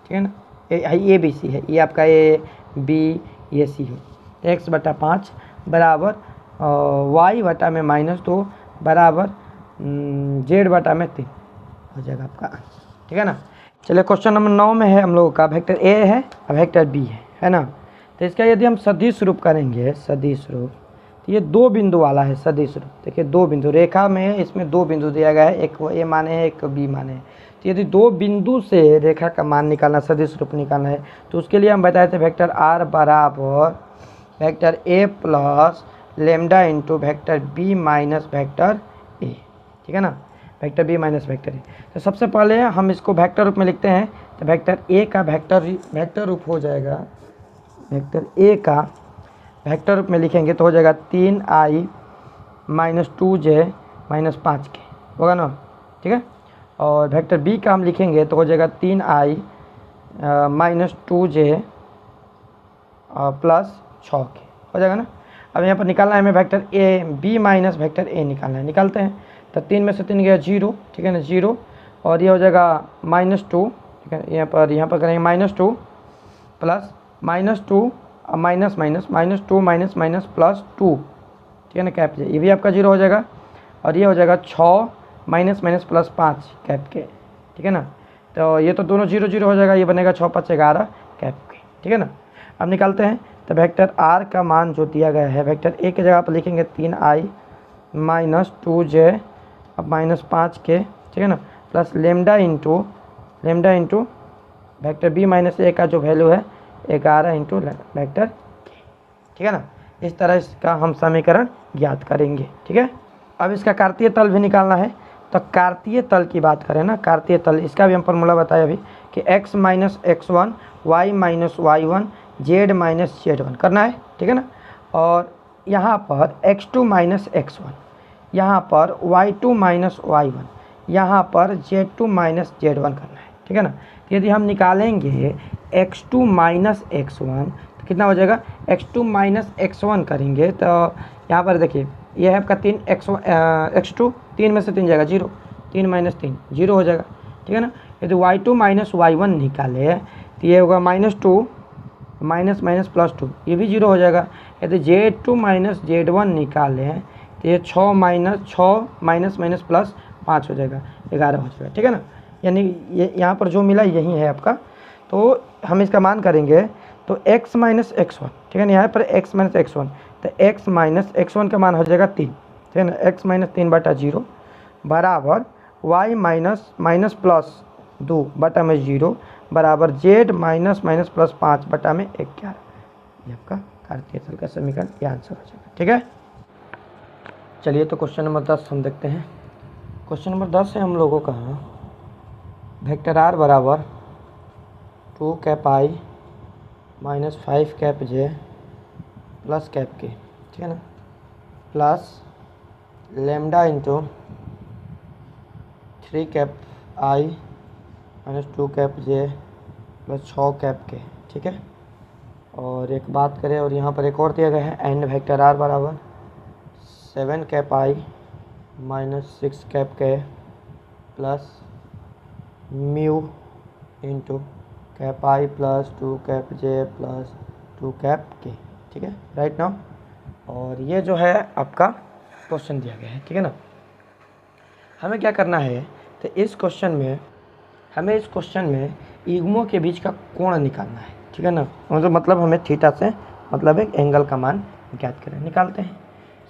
ठीक है ना, ए बी सी है, ये आपका ए बी ये सी है, तो x बट्टा 5 बराबर y बटा में -2 बराबर z बटा में 3 हो जाएगा आपका, ठीक है ना। चलिए क्वेश्चन नंबर 9 में है हम लोगों का, वेक्टर ए है और वेक्टर बी है ना। तो इसका यदि हम सदिश रूप करेंगे, सदिश रूप, तो ये 2 बिंदु वाला है सदिश रूप। देखिए 2 बिंदु रेखा में इसमें 2 बिंदु दिया गया है, एक ए माने है, एक बी माने है। तो यदि 2 बिंदु से रेखा का मान निकालना, सदिश रूप निकालना है, तो उसके लिए हम बताए थे वेक्टर आर बराबर vector A plus lambda into vector B minus vector A, ठीक है ना, vector B minus vector A. तो सबसे पहले हम इसको वेक्टर रूप में लिखते हैं, तो वेक्टर ए का वेक्टर रूप हो जाएगा, वेक्टर ए का वेक्टर रूप में लिखेंगे तो हो जाएगा 3i - 2j - 5k होगा ना, ठीक है। और वेक्टर बी का हम लिखेंगे तो हो जाएगा 3i - 2j प्लस 6k हो जाएगा ना। अब यहाँ पर निकालना है हमें vector A B minus vector A निकालना है। निकालते हैं। तो 3 में से 3 गया 0, ठीक है ना, 0, और ये हो जाएगा -2, ठीक है। यहाँ पर करेंगे -2 plus -2 minus -2 minus minus plus 2, ठीक है ना, कैप जे, ये भी आपका 0 हो जाएगा। और ये हो जाएगा 6 minus minus plus 5 cap K, ठीक है ना। तो ये तो दोनों 0 0 हो जाएगा, ये बनेगा 6 5 11 कैप के, ठीक है ना। अब निकालते हैं। तो वेक्टर आर का मान जो दिया गया है, वेक्टर ए की जगह पर लिखेंगे 3i माइनस 2j अब -5 के, ठीक है ना, plus lambda into vector B minus A का जो वैल्यू है 11 इंटू वेक्टर के, ठीक है ना। इस तरह इसका हम समीकरण ज्ञात करेंगे, ठीक है। अब इसका कार्तीय तल भी निकालना है। तो कार्तीय तल की बात करें ना, कार्तीय तल, इसका भी हम फॉर्मूला बताया अभी कि x minus x1 y minus y1 z minus z1 करना है, ठीक है ना। और यहाँ पर x2 माइनस x1, यहाँ पर y2 माइनस y1, यहाँ पर z2 माइनस z1 करना है, ठीक है ना। यदि हम निकालेंगे x2 माइनस x1 तो कितना हो जाएगा, x2 माइनस x1 करेंगे तो यहाँ पर देखिए ये है आपका 3 x2, 3 में से 3 जाएगा 0, 3 माइनस 3 0 हो जाएगा, ठीक है ना। यदि y2 माइनस y1 निकाले तो ये होगा -2 माइनस माइनस प्लस 2, ये भी 0 हो जाएगा। यदि z2 माइनस z1 निकाले तो ये 6 माइनस माइनस प्लस 5 हो जाएगा, 11 हो जाएगा, ठीक है ना। यानी ये यहाँ पर जो मिला यही है आपका। तो हम इसका मान करेंगे तो x माइनस x1, ठीक है ना, यहाँ पर x माइनस x1, तो x माइनस x1 का मान हो जाएगा 3, ठीक है ना, x माइनस 3/0 बराबर y माइनस माइनस प्लस 2/0 बराबर z माइनस माइनस प्लस 5/11। ये आपका कार्तीय तल का समीकरण, ये आंसर हो जाएगा, ठीक है। चलिए तो क्वेश्चन नंबर 10 हम देखते हैं। क्वेश्चन नंबर 10 है हम लोगों का वेक्टर r बराबर 2 cap i minus 5 cap j plus cap K, ठीक है ना, plus lambda into 3 cap i minus 2 cap j plus 6 cap K, ठीक है। और एक बात करें, और यहाँ पर एक और दिया गया है एंड वेक्टर r बराबर 7 cap i minus 6 cap K plus mu into cap i plus 2 cap j plus 2 cap K, ठीक है, राइट नाउ। और ये जो है आपका क्वेश्चन दिया गया है, ठीक है ना। हमें क्या करना है, तो इस क्वेश्चन में हमें युग्मों के बीच का कोण निकालना है, ठीक है ना। मतलब हमें थीटा से मतलब एक एंगल का मान ज्ञात करें। निकालते हैं।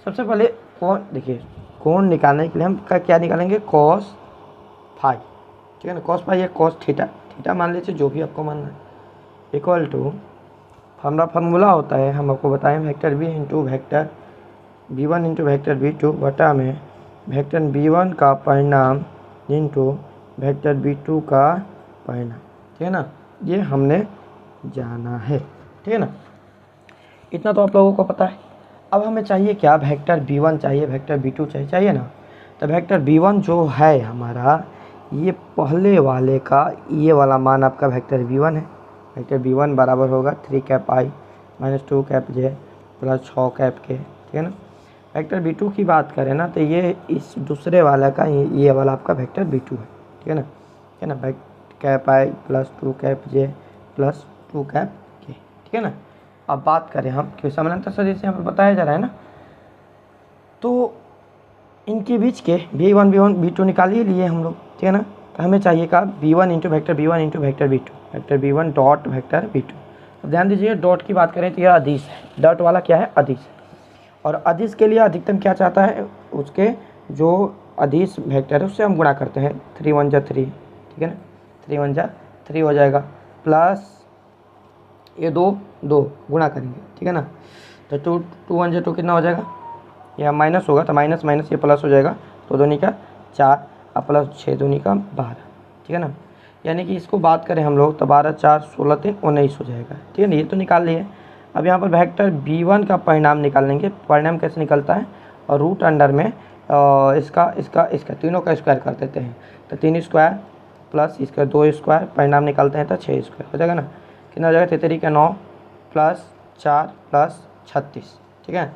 सबसे पहले कोण, देखिए कोण निकालने के लिए हम क्या निकालेंगे, कॉस फाई, ठीक है ना, कॉस फाई या कॉस थीटा मान लीजिए, जो भी आपको मानना है, इक्वल टू हमारा फार्मूला होता है, हम आपको बताएं, vector B into vector b1 into vector b2 बटा में वेक्टर b1 का परिणाम इंटू वेक्टर b2 का परिणाम, ठीक है ना। ये हमने जाना है, ठीक है ना। इतना तो आप लोगों को पता है। अब हमें चाहिए क्या, वेक्टर b1 चाहिए, वेक्टर b2 चाहिए ना। तो वेक्टर b1 जो है हमारा, ये पहले वाले का ये वाला मान आपका वेक्टर b1 है। वेक्टर b1 बराबर होगा 3 cap i minus 2 cap j plus 6 cap K, ठीक है ना। वेक्टर b2 की बात करें ना, तो ये इस दूसरे वाला का ये वाला आपका वेक्टर b2 है, ठीक है ना, cap i plus 2 cap j plus 2 cap K, ठीक है ना। अब बात करें हम, क्यों समानांतर सदिश यहाँ पर बताया जा रहा है ना, तो इनके बीच के b1 b2 निकाल ही लिए हम लोग, ठीक है ना। तो हमें चाहिए का b1 into vector b1 into vector b2, vector b1 dot vector b2। अब ध्यान दीजिए, डॉट की बात करें तो यह अदिश है, डॉट वाला क्या है, अदिश है। और अदिश के लिए अधिकतम क्या चाहता है, उसके जो अदिश वेक्टर है उससे हम गुणा करते हैं, 3 1 जा 3, ठीक है ना, 3 1 जा 3 हो जाएगा, प्लस ये 2 गुणा करेंगे, ठीक है ना। तो 2 1 जा 2 कितना हो जाएगा, यह माइनस होगा, तो माइनस माइनस ये प्लस हो जाएगा, तो 2 दूनी का 4 और प्लस 6 दूनी का 12, ठीक है ना। यानी कि इसको बात करें हम लोग तो 12 4 16 3 19 हो जाएगा, ठीक है ना। ये तो निकाल लिए। अब यहाँ पर वेक्टर b1 का परिणाम निकाल लेंगे। परिणाम कैसे निकलता है, और रूट अंडर में इसका तीनों का स्क्वायर कर देते हैं, तो 3 स्क्वायर प्लस इसका 2 स्क्वायर, परिणाम निकालते हैं तो 6 स्क्वायर हो जाएगा ना। कितना हो जाएगा, 33 का 9 प्लस 4 प्लस 36, ठीक है।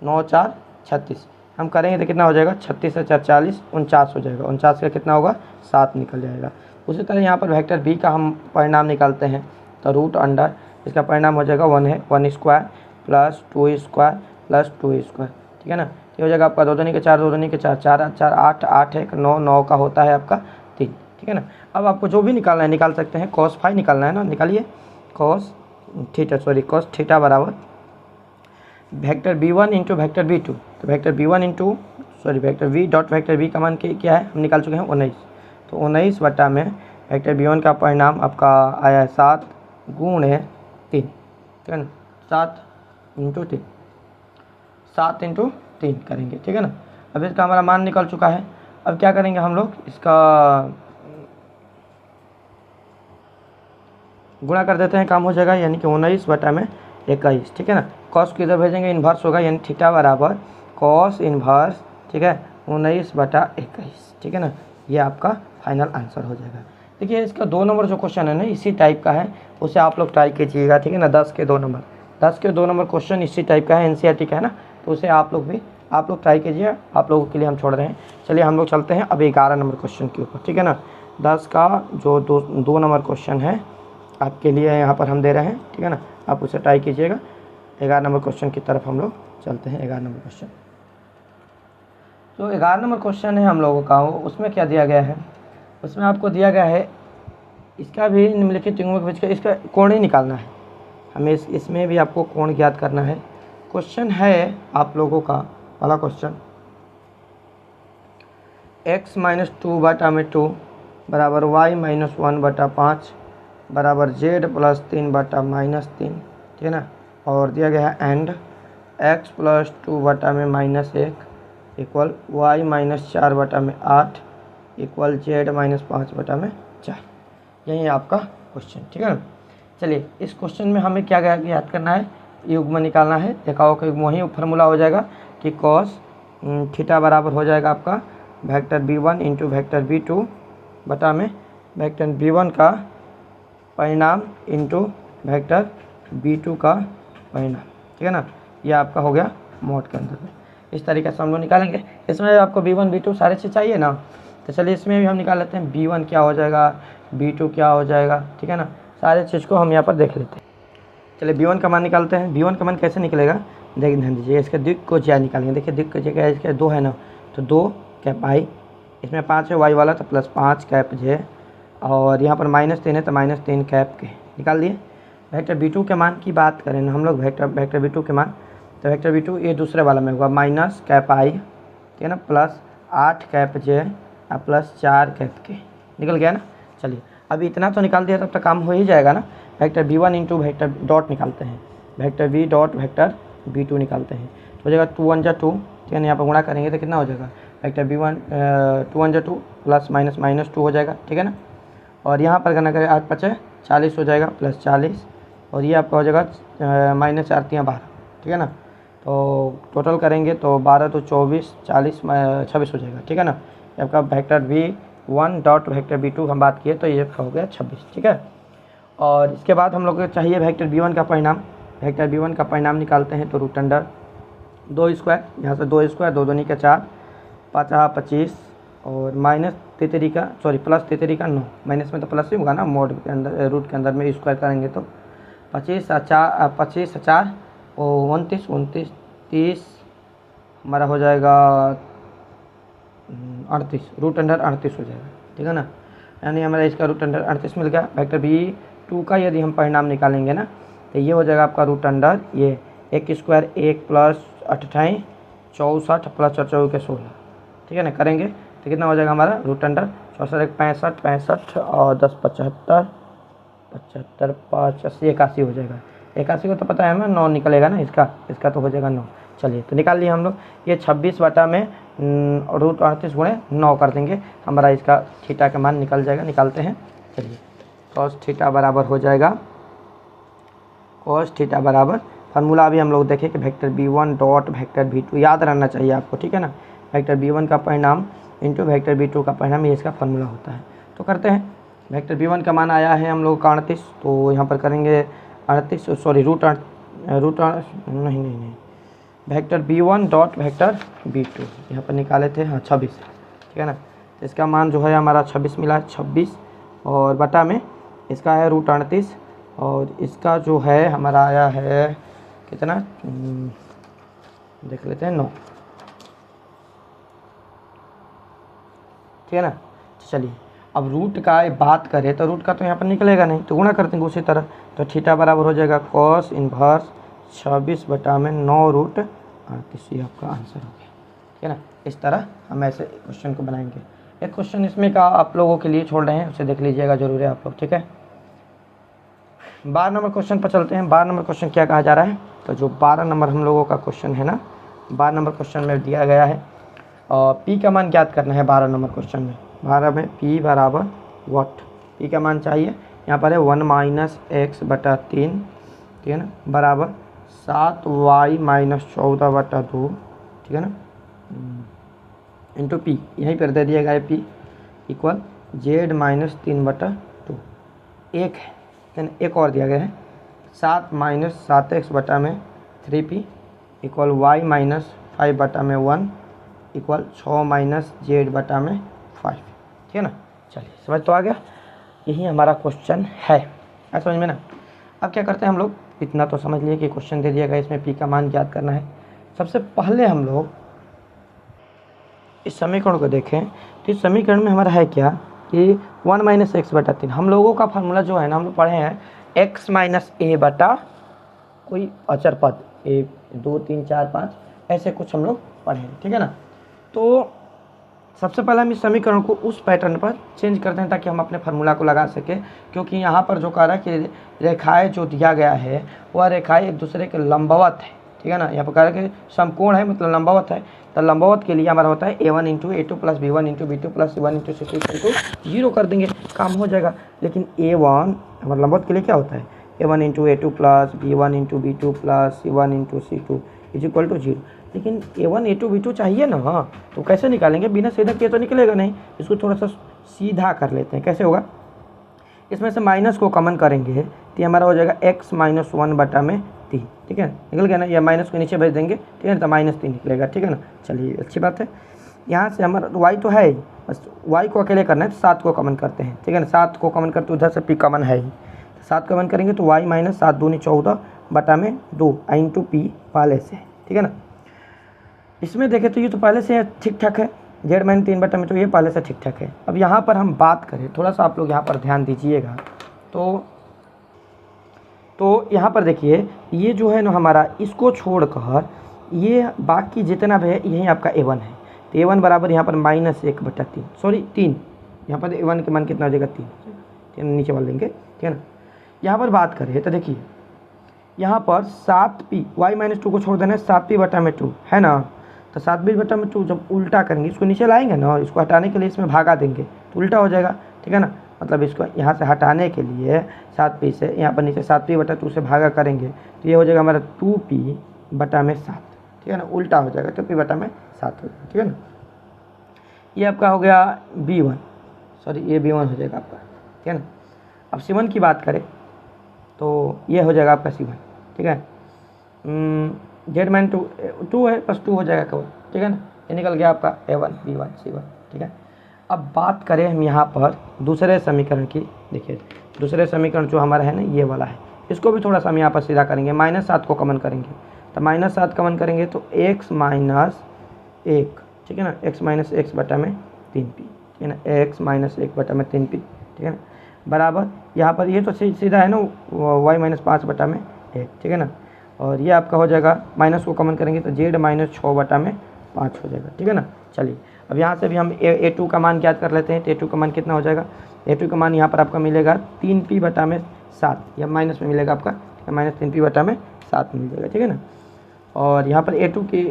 9 4 36, हम करेंगे तो कितना हो जाएगा 36 से 4 40, 49 हो जाएगा। 49 का कितना होगा 7 निकल जाएगा। उसी तरह यहाँ पर वेक्टर बी का हम परिणाम निकालते हैं तो रूट अंडर इसका परिणाम हो जाएगा 1 है 1 square plus 2 square plus 2 square, ठीक है ना। ये हो जाएगा आपका 2 दूनी के 4 2 दूनी के 4 4 4 8 8 है 9 9 का होता है आपका 3, ठीक है ना। अब आपको जो भी निकालना है निकाल सकते हैं। cos फाई निकालना है ना, निकालिए। cos थीटा बराबर vector b1 into vector b2, तो vector vector v dot vector v का मान क्या है हम निकाल चुके हैं 19, तो 19 बटा में वेक्टर b1 का परिणाम आपका आया है 7 गुणे 3, ठीक है ना। 7 इंटू 3 करेंगे, ठीक है ना। अब इसका हमारा मान निकल चुका है। अब क्या करेंगे हम लोग, इसका गुणा कर देते हैं, काम हो जाएगा, यानी कि 19 बटा में 21, ठीक है ना। कॉस को इधर भेजेंगे, इन्वर्स होगा, यानी थीटा बराबर कॉस इन्वर्स, ठीक है, 19 बटा 21, ठीक है ना। ये आपका फाइनल आंसर हो जाएगा। देखिए इसका 2 नंबर जो क्वेश्चन है ना इसी टाइप का है, उसे आप लोग ट्राई कीजिएगा, ठीक है ना। 10 के 2 नंबर क्वेश्चन इसी टाइप का है, एनसीईआरटी का है ना, तो उसे आप लोग ट्राई कीजिए। आप लोगों के लिए हम छोड़ रहे हैं। चलिए हम लोग चलते हैं अब 11 नंबर क्वेश्चन के ऊपर, ठीक है ना। 10 का जो 2 नंबर क्वेश्चन है आपके लिए यहाँ पर हम दे रहे हैं, ठीक है ना, आप उसे ट्राई कीजिएगा। 11 नंबर क्वेश्चन की तरफ हम लोग चलते हैं। 11 नंबर क्वेश्चन, जो 11 नंबर क्वेश्चन है हम लोगों का, उसमें क्या दिया गया है, उसमें आपको दिया गया है इसका भी निम्नलिखित युग्मों के बीच का इसका कोण ही निकालना है हमें। इसमें भी आपको कोण ज्ञात करना है। क्वेश्चन है आप लोगों का पहला क्वेश्चन, x माइनस 2 बटा में 2 बराबर y माइनस 1 बटा 5 बराबर z प्लस 3 बटा माइनस 3, ठीक है ना। और दिया गया है एंड x प्लस 2 बटा में माइनस 1 इक्वल y माइनस 4 बटा में 8 इक्वल z माइनस 5 बटा में 4। यही आपका क्वेश्चन, ठीक है ना। चलिए इस क्वेश्चन में हमें क्या याद करना है, युग्म निकालना है। देखा का युग्म वही फार्मूला हो जाएगा कि कॉस थीटा बराबर हो जाएगा आपका vector b1 into vector b2 बटा में वेक्टर b1 का परिणाम इंटू वेक्टर b2 का परिणाम, ठीक है ना। ये आपका हो गया मोड के अंदर में। इस तरीके से हम लोग निकालेंगे। इसमें आपको b1 b2 सारे चीज़ चाहिए ना, तो चलिए इसमें भी हम निकाल लेते हैं। b1 क्या हो जाएगा, b2 क्या हो जाएगा, ठीक है ना। सारे चीज़ को हम यहाँ पर देख लेते हैं। चलिए b1 का मान निकालते हैं। b1 का मान कैसे निकलेगा, देखिए ध्यान दीजिए, इसके दिक् को ज्या निकालेंगे। देखिए दिक् को ज्या इसके 2 है ना, तो 2 कैप आई, इसमें 5 है वाई वाला, तो प्लस 5 कैप जे, और यहाँ पर -3 है तो -3 कैप के निकाल दिए। वेक्टर b2 के मान की बात करें ना हम लोग, वेक्टर b2 के मान, तो वेक्टर b2 ये दूसरे वाला में होगा माइनस कैप आई, ठीक है ना, प्लस 8 कैप जे और प्लस 4 कैप के, निकल गया ना। चलिए अभी इतना तो निकाल दिया, तब तक काम हो ही जाएगा ना। Vector b1 into vector dot निकालते हैं, vector v dot vector b2 निकालते हैं, तो हो जाएगा 2 1 जा 2, ठीक है ना। यहाँ पर गुणा करेंगे तो कितना हो जाएगा, वेक्टर b1 2 1 जा 2 प्लस माइनस माइनस 2 हो जाएगा, ठीक है ना। और यहाँ पर गणना करें 8 5 40 हो जाएगा प्लस 40, और ये आपका हो जाएगा माइनस 4 3 12, ठीक है ना। तो टोटल करेंगे तो 12 तो 24 40 26 हो जाएगा, ठीक है ना। आपका vector v1 dot vector b2 हम बात किए तो ये हो गया 26, ठीक है। और इसके बाद हम लोग को चाहिए वेक्टर b1 का परिणाम। वेक्टर b1 का परिणाम निकालते हैं तो रूट अंडर 2 स्क्वायर, यहाँ से 2 स्क्वायर 2 दूनी का 4 5 25 और माइनस तेतरी का प्लस तेतरी का 9, माइनस में तो प्लस ही होगा ना, मोड के अंदर रूट के अंदर में स्क्वायर करेंगे तो 25 4 और 29 30 हमारा हो जाएगा 38, रूट अंडर 38 हो जाएगा, ठीक है ना। यानी हमारा इसका रूट अंडर 38 मिल गया। वेक्टर b2 का यदि हम परिणाम निकालेंगे ना तो ये हो जाएगा आपका रूट अंडर ये 1 स्क्वायर 1 प्लस 28 64 प्लस 4 के 16, ठीक है ना। करेंगे तो कितना हो जाएगा हमारा रूट अंडर 64 65 65 और 10 75 75 5 80 81 हो जाएगा। 81 को तो पता है हमें 9 निकलेगा ना, इसका तो हो जाएगा 9। चलिए तो निकाल लिए हम लोग। ये 26 बटा में रूट 38 गुणे 9 कर देंगे, हमारा इसका थीटा का मान निकल जाएगा। निकालते हैं, चलिए कॉस थीटा बराबर हो जाएगा, कॉस थीटा बराबर फार्मूला अभी हम लोग देखें कि vector b1 dot vector b2 याद रहना चाहिए आपको, ठीक है ना। वेक्टर b1 का परिणाम इंटू वेक्टर b2 का परिणाम, ये इसका फार्मूला होता है। तो करते हैं, वेक्टर b1 का मान आया है हम लोग का 38, तो यहाँ पर करेंगे 38 सॉरी रूट नहीं vector b1 dot vector b2 यहाँ पर निकाले थे, हाँ 26, ठीक है ना। तो इसका मान जो है हमारा 26 मिला, 26 और बटा में इसका है √38 और इसका जो है हमारा आया है कितना, देख लेते हैं 9, ठीक है ना। चलिए अब रूट का बात करें तो रूट का तो यहाँ पर निकलेगा नहीं, तो गुणा कर देंगे उसी तरह। तो थीटा बराबर हो जाएगा cos इन्वर्स 26 बटा में 9√38, ये आपका आंसर हो गया, ठीक है ना। इस तरह हम ऐसे क्वेश्चन को बनाएंगे। एक क्वेश्चन इसमें का आप लोगों के लिए छोड़ रहे हैं, उसे देख लीजिएगा जरूर है आप लोग, ठीक है। 12 नंबर क्वेश्चन पर चलते हैं। 12 नंबर क्वेश्चन क्या कहा जा रहा है, तो जो 12 नंबर हम लोगों का क्वेश्चन है ना, 12 नंबर क्वेश्चन में दिया गया है और p का मान ज्ञात करना है 12 नंबर क्वेश्चन में। 12 में p बराबर वॉट, p का मान चाहिए, यहाँ पर है 1 - x बटा 3, ठीक है ना, बराबर 7y - 14/2, ठीक है ना, इंटू p, यहीं पर दे दिया गया है p इक्वल z - 3/2। एक है, देन एक और दिया गया है 7 - 7x बटा में 3p इक्वल y - 5 बटा में 1 इक्वल 6 - z बटा में 5, ठीक है ना। चलिए समझ तो आ गया, यही हमारा क्वेश्चन है, समझ में ना। अब क्या करते हैं हम लोग, इतना तो समझ लिए कि क्वेश्चन दे दिया गया, इसमें p का मान ज्ञात करना है। सबसे पहले हम लोग इस समीकरण को देखें, तो इस समीकरण में हमारा है क्या कि 1 - x बटा 3, हम लोगों का फार्मूला जो है ना, हम लोग पढ़े हैं x - a बटा कोई अचर पद, 1 2 3 4 5 ऐसे कुछ हम लोग पढ़े हैं, ठीक है ना। तो सबसे पहले हम इस समीकरण को उस पैटर्न पर चेंज करते हैं ताकि हम अपने फार्मूला को लगा सकें, क्योंकि यहाँ पर जो कह रहा है कि रेखाएं जो दिया गया है वह रेखाएं एक दूसरे के लंबवत है, ठीक है ना। यहाँ पर कह रहा है कि समकोण है, मतलब लंबवत है, तो लंबवत के लिए हमारा होता है a1 × a2 + b1 × b2 + c1 × c2 = 0 कर देंगे, काम हो जाएगा। लेकिन a1 हमारे लंबवत के लिए क्या होता है, a1 × a2 + b1 × b2 + c1 × c2 = 0। लेकिन a1 a2 b2 चाहिए ना, हाँ, तो कैसे निकालेंगे, बिना सीधा किए तो निकलेगा नहीं। इसको थोड़ा सा सीधा कर लेते हैं, कैसे होगा, इसमें से माइनस को कॉमन करेंगे तो हमारा हो जाएगा x - 1 बटा में 3, ठीक है, निकल गया ना, या माइनस को नीचे भेज देंगे, ठीक है ना, तो -3 निकलेगा, ठीक है ना। चलिए अच्छी बात है। यहाँ से हमारा y तो है ही, बस y को अकेले करना है तो 7 को कॉमन करते हैं, ठीक है ना। 7 को कॉमन करते उधर से p कॉमन है ही, 7 कॉमन करेंगे तो y - 7 दूनी 14 बटा में 2 × p पहले से, ठीक है ना। इसमें देखें तो ये तो पहले से ठीक ठाक है, z - 3 बटा में, तो ये पहले से ठीक ठाक है। अब यहाँ पर हम बात करें, थोड़ा सा आप लोग यहाँ पर ध्यान दीजिएगा, तो यहाँ पर देखिए ये जो है ना हमारा, इसको छोड़कर ये बाकी जितना भी है यही आपका a1 है, तो a1 बराबर यहाँ पर -1 बटा 3, सॉरी 3, यहाँ पर a1 के मान कितना हो जाएगा, 3 नीचे वाल लेंगे, ठीक है ना। यहाँ पर बात करें तो देखिए यहाँ पर 7p, y - 2 को छोड़ देना है, 7p बटा में 2 है ना, तो 7p बटा में 2 जब उल्टा करेंगे, इसको नीचे लाएंगे ना, इसको हटाने के लिए इसमें भागा देंगे तो उल्टा हो जाएगा, ठीक है ना। मतलब इसको यहाँ से हटाने के लिए 7p से यहाँ पर नीचे 7p बटा 2 से भागा करेंगे तो ये हो जाएगा हमारा 2p बटा में 7, ठीक है ना, उल्टा हो जाएगा, 2p बटा में 7 हो जाएगा, ठीक है ना। ये आपका हो गया b1, सॉरी ये b1 हो जाएगा आपका, ठीक है ना। अब c1 की बात करें तो ये हो जाएगा आपका c1, ठीक है। z - 2 है, बस 2 हो जाएगा केवल, ठीक है ना। ये निकल गया आपका a1 b1 c1, ठीक है। अब बात करें हम यहाँ पर दूसरे समीकरण की, देखिए दूसरे समीकरण जो हमारा है ना ये वाला है, इसको भी थोड़ा सा हम यहाँ पर सीधा करेंगे, -7 को कॉमन करेंगे, तो -7 कॉमन करेंगे तो x - 1, ठीक है ना, x - 1 बटा में 3p, ठीक है ना, x - 1 बटा में 3p, ठीक है ना, बराबर यहाँ पर ये तो सीधा है ना y - 5 बटा में 1, ठीक है ना। और ये आपका हो जाएगा, माइनस को कॉमन करेंगे तो z - 6 बटा में 5 हो जाएगा, ठीक है ना। चलिए अब यहाँ से भी हम a2 का मान ज्ञात कर लेते हैं, तो a2 का मान कितना हो जाएगा, a2 का मान यहाँ पर आपका मिलेगा 3p बटा में 7, या माइनस में मिलेगा आपका -3p बटा में 7 मिल जाएगा, ठीक है ना। और यहाँ पर a2 की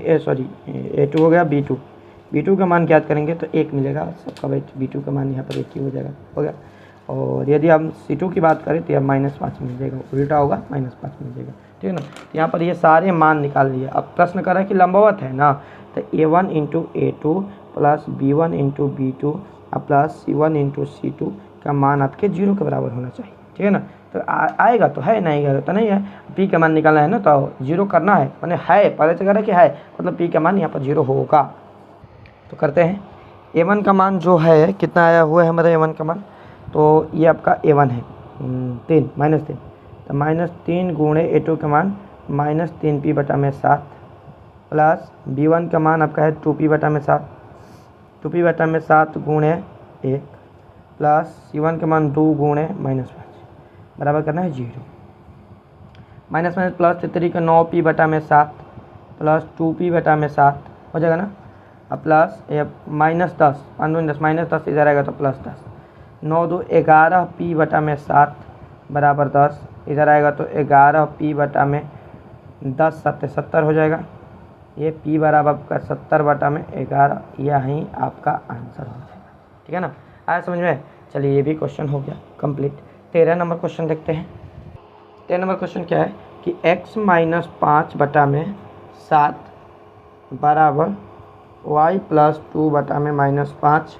a2 हो गया b2 का मान ज्ञात करेंगे तो 1 मिलेगा सबका, b2 का मान यहाँ पर 1 ही हो जाएगा, हो गया। और यदि हम c2 की बात करें तो यह -5 मिल जाएगा, उल्टा होगा -5 मिल जाएगा, ठीक है ना। तो यहाँ पर ये सारे मान निकाल लिए। अब प्रश्न कर रहा है कि लंबवत है ना, तो a1 × a2 + b1 × b2 + c1 × c2 का मान आपके 0 के बराबर होना चाहिए, ठीक है ना। तो आएगा तो है, नहीं आएगा तो नहीं है। पी का मान निकालना है ना, तो 0 करना है, मैंने है पहले से कह रहा है कि है, मतलब पी का मान यहाँ पर 0 होगा। तो करते हैं। A1 का मान जो है कितना आया हुआ है हमारा A1 का मान, तो ये आपका A1 है 3 -3, तो -3 गुणे A2 का मान -3p/7 प्लस B1 का मान आपका है 2p/7, 2p/7 गुणे 1 प्लस C1 का मान 2 गुणे -5 बराबर करना है 0। माइनस माइनस प्लस 3 का 9p/7 प्लस 2p/7 हो जाएगा ना। अब प्लस -10, 5 -10 इधर आएगा तो +10, 9 2 11p/7 बराबर 10, इधर आएगा तो 11p/10 70 हो जाएगा। ये p बराबर आपका 70/11, यही आपका आंसर हो जाएगा। ठीक है ना, आया समझ में। चलिए ये भी क्वेश्चन हो गया कंप्लीट। 13 नंबर क्वेश्चन देखते हैं। 13 नंबर क्वेश्चन क्या है कि x - 5/7 बराबर y + 2/-5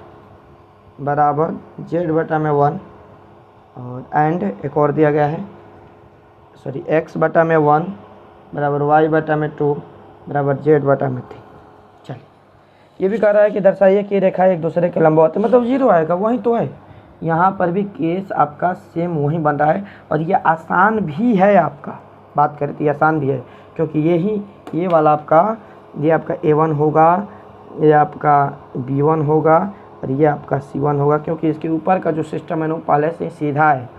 बराबर z/1 और एंड एक और दिया गया है, सॉरी x/1 बराबर y/2 बराबर z/3। चलिए ये भी कह रहा है कि दर्शाइए कि रेखा एक दूसरे के लंबवत है, मतलब 0 आएगा, वही तो है। यहाँ पर भी केस आपका सेम वही बन रहा है और ये आसान भी है। आपका बात करें तो ये आसान भी है, क्योंकि ये वाला आपका ये आपका A1 होगा, ये आपका B1 होगा और ये आपका C1 होगा, क्योंकि इसके ऊपर का जो सिस्टम है ना वो पहले से सीधा है।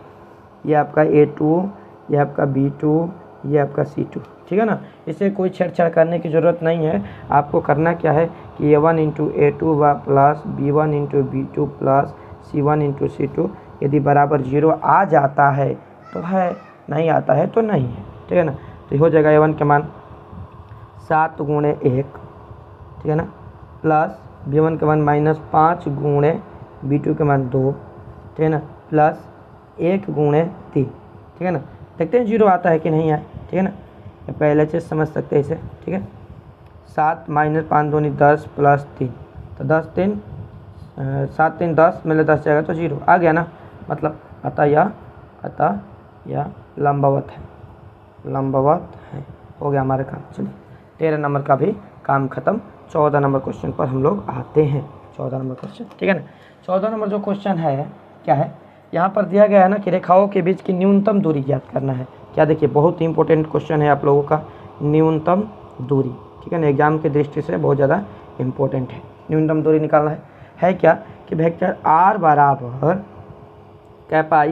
ये आपका A2, ये आपका B2, ये आपका C2, ठीक है ना। इसे कोई छेड़छाड़ करने की ज़रूरत नहीं है। आपको करना क्या है कि A1 × A2 plus B1 × B2 plus C1 × C2 यदि बराबर 0 आ जाता है तो है, नहीं आता है तो नहीं है। ठीक है ना, तो हो जाएगा A1 का मान 7 गुणे 1, ठीक है ना, प्लस B1 का मान -5 गुणे B2 का मान 2, ठीक है ना, प्लस 1 गुणे 3, ठीक है ना। देखते हैं 0 आता है कि नहीं आए, ठीक है ना। पहले चीज़ समझ सकते हैं इसे, ठीक है। 7 - 5 दूनी 10 प्लस 3, तो 10 3 7 3 10 मिले 10 जाएगा तो 0 आ गया ना, मतलब अतः यह लंबवत है, लंबवत है। हो गया हमारे काम। चलिए 13 नंबर का भी काम खत्म। 14 नंबर क्वेश्चन पर हम लोग आते हैं। 14 नंबर क्वेश्चन, ठीक है ना। 14 नंबर जो क्वेश्चन है क्या है, यहाँ पर दिया गया है ना कि रेखाओं के बीच की न्यूनतम दूरी ज्ञात करना है। क्या देखिए, बहुत ही इंपॉर्टेंट क्वेश्चन है आप लोगों का, न्यूनतम दूरी, ठीक है ना, एग्जाम की दृष्टि से बहुत ज़्यादा इंपॉर्टेंट है। न्यूनतम दूरी निकालना है क्या कि वेक्टर r बराबर cap i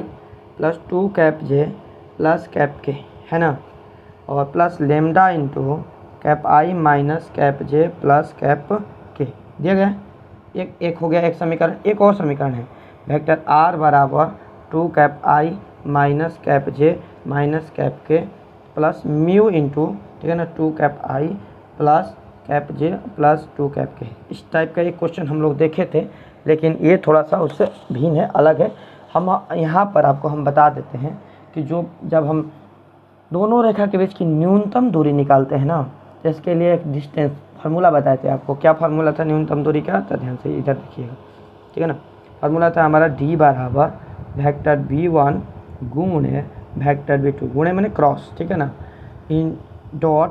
plus 2 cap j plus cap k, है ना, और plus lambda into cap i minus cap j plus cap k दिया गया है। एक हो गया एक समीकरण। एक और समीकरण है, वेक्टर r बराबर 2 cap i minus cap j minus cap k plus mu into, ठीक है ना, 2 cap i plus cap j plus 2 cap k। इस टाइप का एक क्वेश्चन हम लोग देखे थे, लेकिन ये थोड़ा सा उससे भिन्न है, अलग है। हम यहाँ पर आपको हम बता देते हैं कि जब हम दोनों रेखा के बीच की न्यूनतम दूरी निकालते हैं ना, तो इसके लिए एक डिस्टेंस फार्मूला बताए थे आपको। क्या फार्मूला था न्यूनतम दूरी का, तो ध्यान से इधर देखिएगा, ठीक है ना। फार्मूला था हमारा d बराबर वेक्टर B1 गुणे वेक्टर B2, गुणे मैंने क्रॉस, ठीक है ना, in dot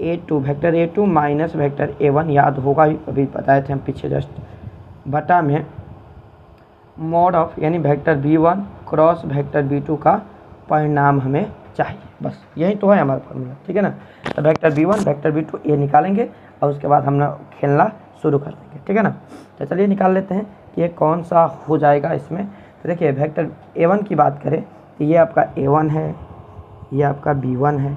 A2 vector A2 minus vector A1, याद होगा अभी बताए थे हम पीछे जस्ट, बटा में मॉड ऑफ यानी vector B1 cross vector B2 का परिणाम हमें चाहिए। बस यही तो है हमारा फार्मूला, ठीक है ना। तो वेक्टर B1 वेक्टर B2 ये निकालेंगे और उसके बाद हम खेलना शुरू कर देंगे, ठीक है ना। तो चलिए निकाल लेते हैं कि ये कौन सा हो जाएगा इसमें। तो देखिए वेक्टर A1 की बात करें तो ये आपका A1 है, ये आपका B1 है,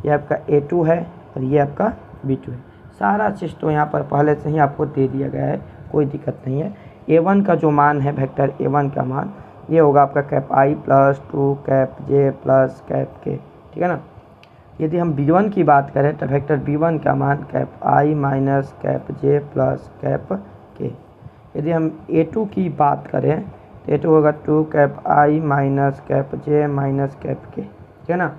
ये आपका A2 है और ये आपका B2 है। सारा चीज़ तो यहाँ पर पहले से ही आपको दे दिया गया है, कोई दिक्कत नहीं है। A1 का जो मान है, वेक्टर A1 का मान ये होगा आपका cap i plus 2 cap j plus cap k, ठीक है ना। यदि हम B1 की बात करें तो वेक्टर B1 का मान cap i minus cap j plus cap k। यदि हम A2 की बात करें तो A2 होगा 2 cap i minus cap j minus cap k, ठीक है ना।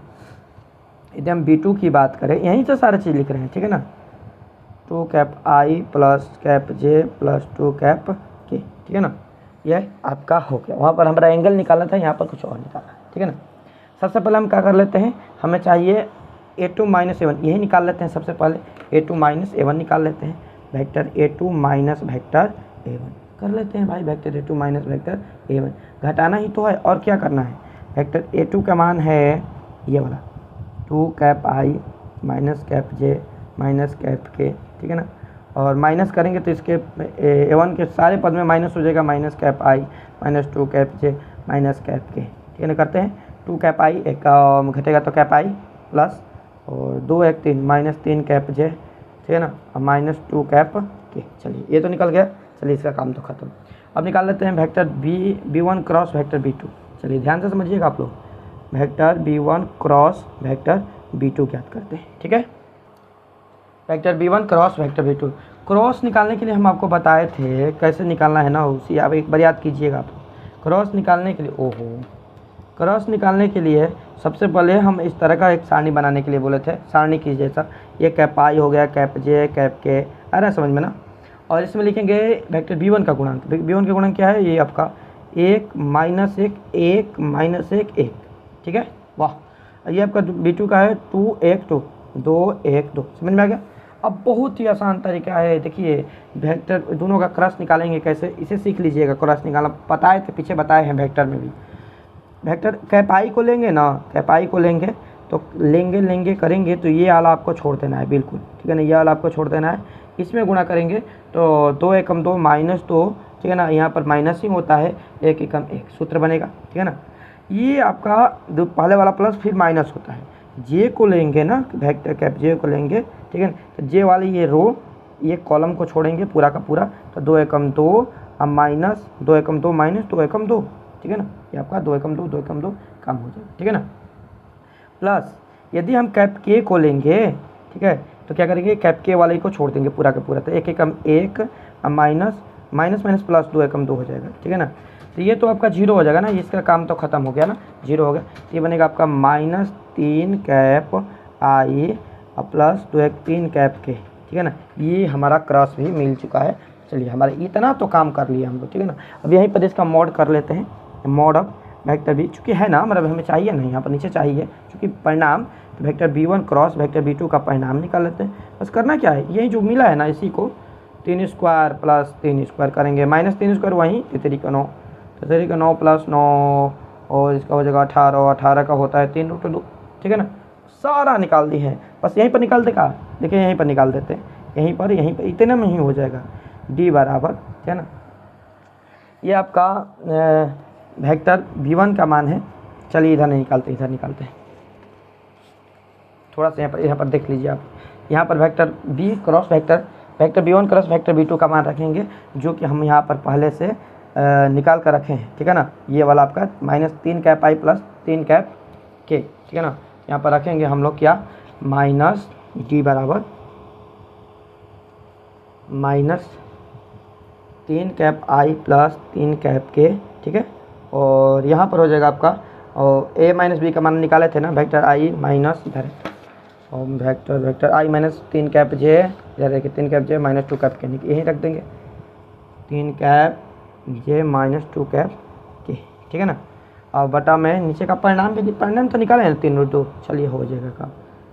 यदि हम B2 की बात करें, यहीं से सारा चीज़ लिख रहे हैं, ठीक है ना, 2 cap i plus cap j plus 2 cap k, ठीक है ना। यह आपका हो गया। वहाँ पर हमारा एंगल निकालना था, यहाँ पर कुछ और निकालना है, ठीक है ना। सबसे पहले हम क्या कर लेते हैं, हमें चाहिए a2 माइनस a1, यही निकाल लेते हैं सबसे पहले, a2 माइनस a1 निकाल लेते हैं, vector a2 minus vector a1 कर लेते हैं भाई, vector a2 minus vector a1 घटाना ही तो है और क्या करना है। वेक्टर a2 का मान है ये वाला 2 cap i minus cap j minus cap k, ठीक है ना। और माइनस करेंगे तो इसके a1 के सारे पद में माइनस हो जाएगा, minus cap i minus 2 cap j minus cap k, ठीक है ना। करते हैं 2 कैप i एक घटेगा तो कैप i प्लस और 2 1 3 माइनस 3 कैप j, ठीक है ना, और माइनस 2 कैप k। चलिए ये तो निकल गया, चलिए इसका काम तो खत्म। अब निकाल लेते हैं vector b1 cross vector b2। चलिए ध्यान से समझिएगा आप लोग, vector b1 cross vector b2 ज्ञात करते हैं, ठीक है। Vector b1 cross vector b2, cross निकालने के लिए हम आपको बताए थे कैसे निकालना है ना, उसी आप एक बार याद कीजिएगा आप। क्रॉस निकालने के लिए क्रॉस निकालने के लिए सबसे पहले हम इस तरह का एक सारणी बनाने के लिए बोले थे, सारणी की जैसा, ये कैप आई हो गया, कैप जे, कैप के, आ रहा है समझ में ना। और इसमें लिखेंगे वेक्टर b1 का गुणांक, b1 का गुणांक क्या है, ये आपका 1 माइनस 1 1 माइनस 1 1, ठीक है, वाह। ये आपका b2 का है 2 1 2 2 1 2, समझ में आ गया। अब बहुत ही आसान तरीका है, देखिए वेक्टर दोनों का क्रॉस निकालेंगे कैसे, इसे सीख लीजिएगा। क्रॉस निकालना पता है तो पीछे बताए हैं वेक्टर में भी। वेक्टर कैप आई को लेंगे ना, कैप आई को लेंगे तो लेंगे करेंगे तो ये वाला आपको छोड़ देना है बिल्कुल, ठीक है ना, ये वाला आपको छोड़ देना है। इसमें गुणा करेंगे तो 2 एकम 2 माइनस 2, ठीक है ना, यहाँ पर माइनस ही होता है, 1 एकम 1 सूत्र बनेगा, ठीक है ना। ये आपका पहले वाला प्लस फिर माइनस होता है, जे को लेंगे ना, वेक्टर कैप जे को लेंगे, ठीक है ना, तो जे वाली ये रो ये कॉलम को छोड़ेंगे पूरा का पूरा, तो 2 एकम 2 अब माइनस 2 एकम 2 माइनस 2 एकम 2, ठीक है ना, ये आपका 2 एकम 2 2 एकम 2 कम हो जाएगा, ठीक है ना। प्लस यदि हम कैप के को लेंगे, ठीक है, तो क्या करेंगे, कैप के वाले को छोड़ देंगे पूरा का पूरा, तो 1 एकम 1 अब माइनस माइनस माइनस प्लस 2 एकम 2 हो जाएगा, ठीक है ना। तो ये तो आपका 0 हो जाएगा ना, इसका काम तो खत्म हो गया ना, 0 हो गया। तो ये बनेगा आपका माइनस 3 कैप आई और प्लस 2 1 3 कैप के, ठीक है ना। ये हमारा क्रॉस भी मिल चुका है। चलिए हमारे इतना तो काम कर लिया हम लोग, ठीक है ना। अब यहीं पर इसका मॉड कर लेते हैं, मॉड ऑफ वेक्टर बी, चूँकि है ना, मतलब हमें चाहिए नहीं, यहाँ पर नीचे चाहिए चूँकि परिणाम, तो vector b1 cross vector b2 का परिणाम निकाल लेते हैं। बस करना क्या है, यही जो मिला है ना, इसी को 3 स्क्वायर प्लस 3 स्क्वायर करेंगे, माइनस 3 स्क्वायर वहीं 3 का 9, तो 3 का 9 प्लस 9 और इसका हो जाएगा 18, 18 का होता है 3 रूट 2, ठीक है ना। सारा निकाल दी है, बस यहीं पर निकाल दे का, देखिए यहीं पर निकाल देते हैं, यहीं पर इतने में ही हो जाएगा d बराबर, ठीक है ना। ये आपका वेक्टर b1 का मान है। चलिए इधर नहीं निकालते, इधर निकालते हैं थोड़ा सा, यहाँ पर देख लीजिए आप, यहाँ पर vector vector b1 cross vector b2 का मान रखेंगे, जो कि हम यहाँ पर पहले से निकाल कर रखे हैं, ठीक है ना। ये वाला आपका minus 3 cap I plus 3 cap K, ठीक है ना। यहाँ पर रखेंगे हम लोग क्या, माइनस d बराबर minus 3 cap I plus 3 cap K, ठीक है। और यहाँ पर हो जाएगा आपका, और a माइनस बी का मान निकाले थे ना, वेक्टर आई माइनस इधर, और वेक्टर आई माइनस 3 कैप जे, इधर देखिए 3 कैप जे माइनस 2 कैप के, यहीं रख देंगे 3 कैप जे माइनस 2 कैप के, ठीक है ना। और बटा में नीचे का परिणाम भी, परिणाम तो निकाले हैं 3 रूट 2, चलिए हो जाएगा काम,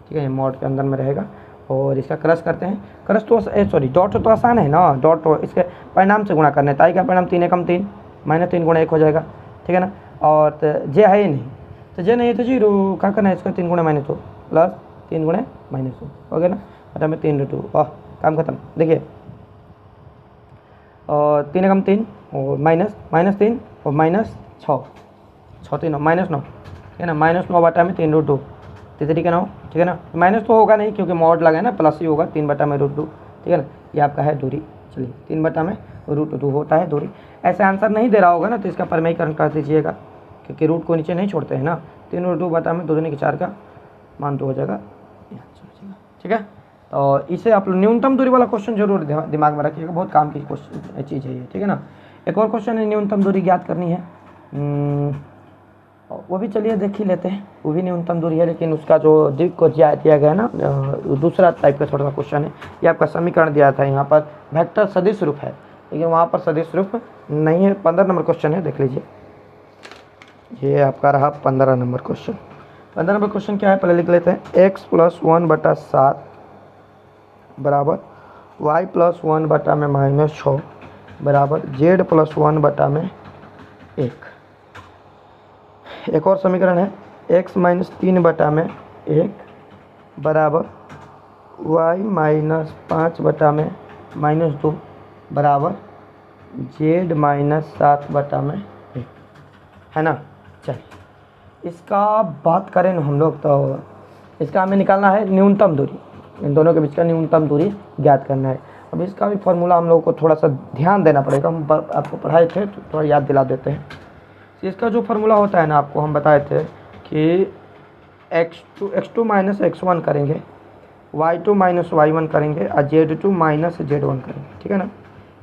ठीक है, मॉड के अंदर में रहेगा। और इसका क्रॉस करते हैं, क्रॉस तो सॉरी डॉट तो आसान है ना, डॉट तो इसके परिणाम से गुणा करना है, ताई का परिणाम 3 एकम 3 माइनस 3 गुणा 1 हो जाएगा, ठीक है ना। और तो जे है ही नहीं, तो जे नहीं है तो 0, क्या करना है इसका 3 गुणा माइनस 2 प्लस 3 गुणा माइनस 2 हो गया ना, बटा में 3 रूट 2, वाह काम खत्म। देखिए और 3 एकम 3 और माइनस 3 और माइनस 6 3 माइनस 9, ठीक है ना, माइनस 9 बटा में 3 रूट 2, 3 का 9, ठीक है ना। माइनस तो होगा नहीं क्योंकि मॉड लगा है ना, प्लस ही होगा, 3 बटा में रूट 2, ठीक है ना। ये आपका है दूरी, चलिए 3 बटा में रूट 2 होता है दूरी। ऐसे आंसर नहीं दे रहा होगा ना, तो इसका परिमेयीकरण कर दीजिएगा, क्योंकि रूट को नीचे नहीं छोड़ते हैं ना। 3 रूट 2 बटा में 2 दूनी के 4 का मान 2 हो जाएगा, ठीक है। तो इसे आप न्यूनतम दूरी वाला क्वेश्चन जरूर दिमाग में रखिएगा, बहुत काम की क्वेश्चन चीज़ है ये, ठीक है ना। एक और क्वेश्चन है, न्यूनतम दूरी ज्ञात करनी है, वो भी चलिए देख ही लेते हैं, वो भी न्यूनतम दूरी है, लेकिन उसका जो दिक् को दिया गया ना, दूसरा टाइप का थोड़ा सा क्वेश्चन है। ये आपका समीकरण दिया था, यहाँ पर वेक्टर सदिश रूप है, लेकिन वहाँ पर सदिश रूप नहीं है। 15 नंबर क्वेश्चन है, देख लीजिए। ये आपका रहा 15 नंबर क्वेश्चन। 15 नंबर क्वेश्चन क्या है, पहले लिख लेते हैं। x + 1/7 बराबर y + 1/6 बराबर z + 1/1। एक और समीकरण है, x - 3/1 बराबर y - 5/2 बराबर z - 7/1, है ना। चलिए इसका बात करें ना हम लोग, तो इसका हमें निकालना है न्यूनतम दूरी, इन दोनों के बीच का न्यूनतम दूरी ज्ञात करना है। अब इसका भी फॉर्मूला हम लोगों को थोड़ा सा ध्यान देना पड़ेगा, हम आपको पढ़ाए थे तो थोड़ा याद दिला देते हैं। इसका जो फार्मूला होता है ना, आपको हम बताए थे कि x2 - x1 करेंगे, y2 - y1 करेंगे और z2 - z1 करेंगे, ठीक है ना।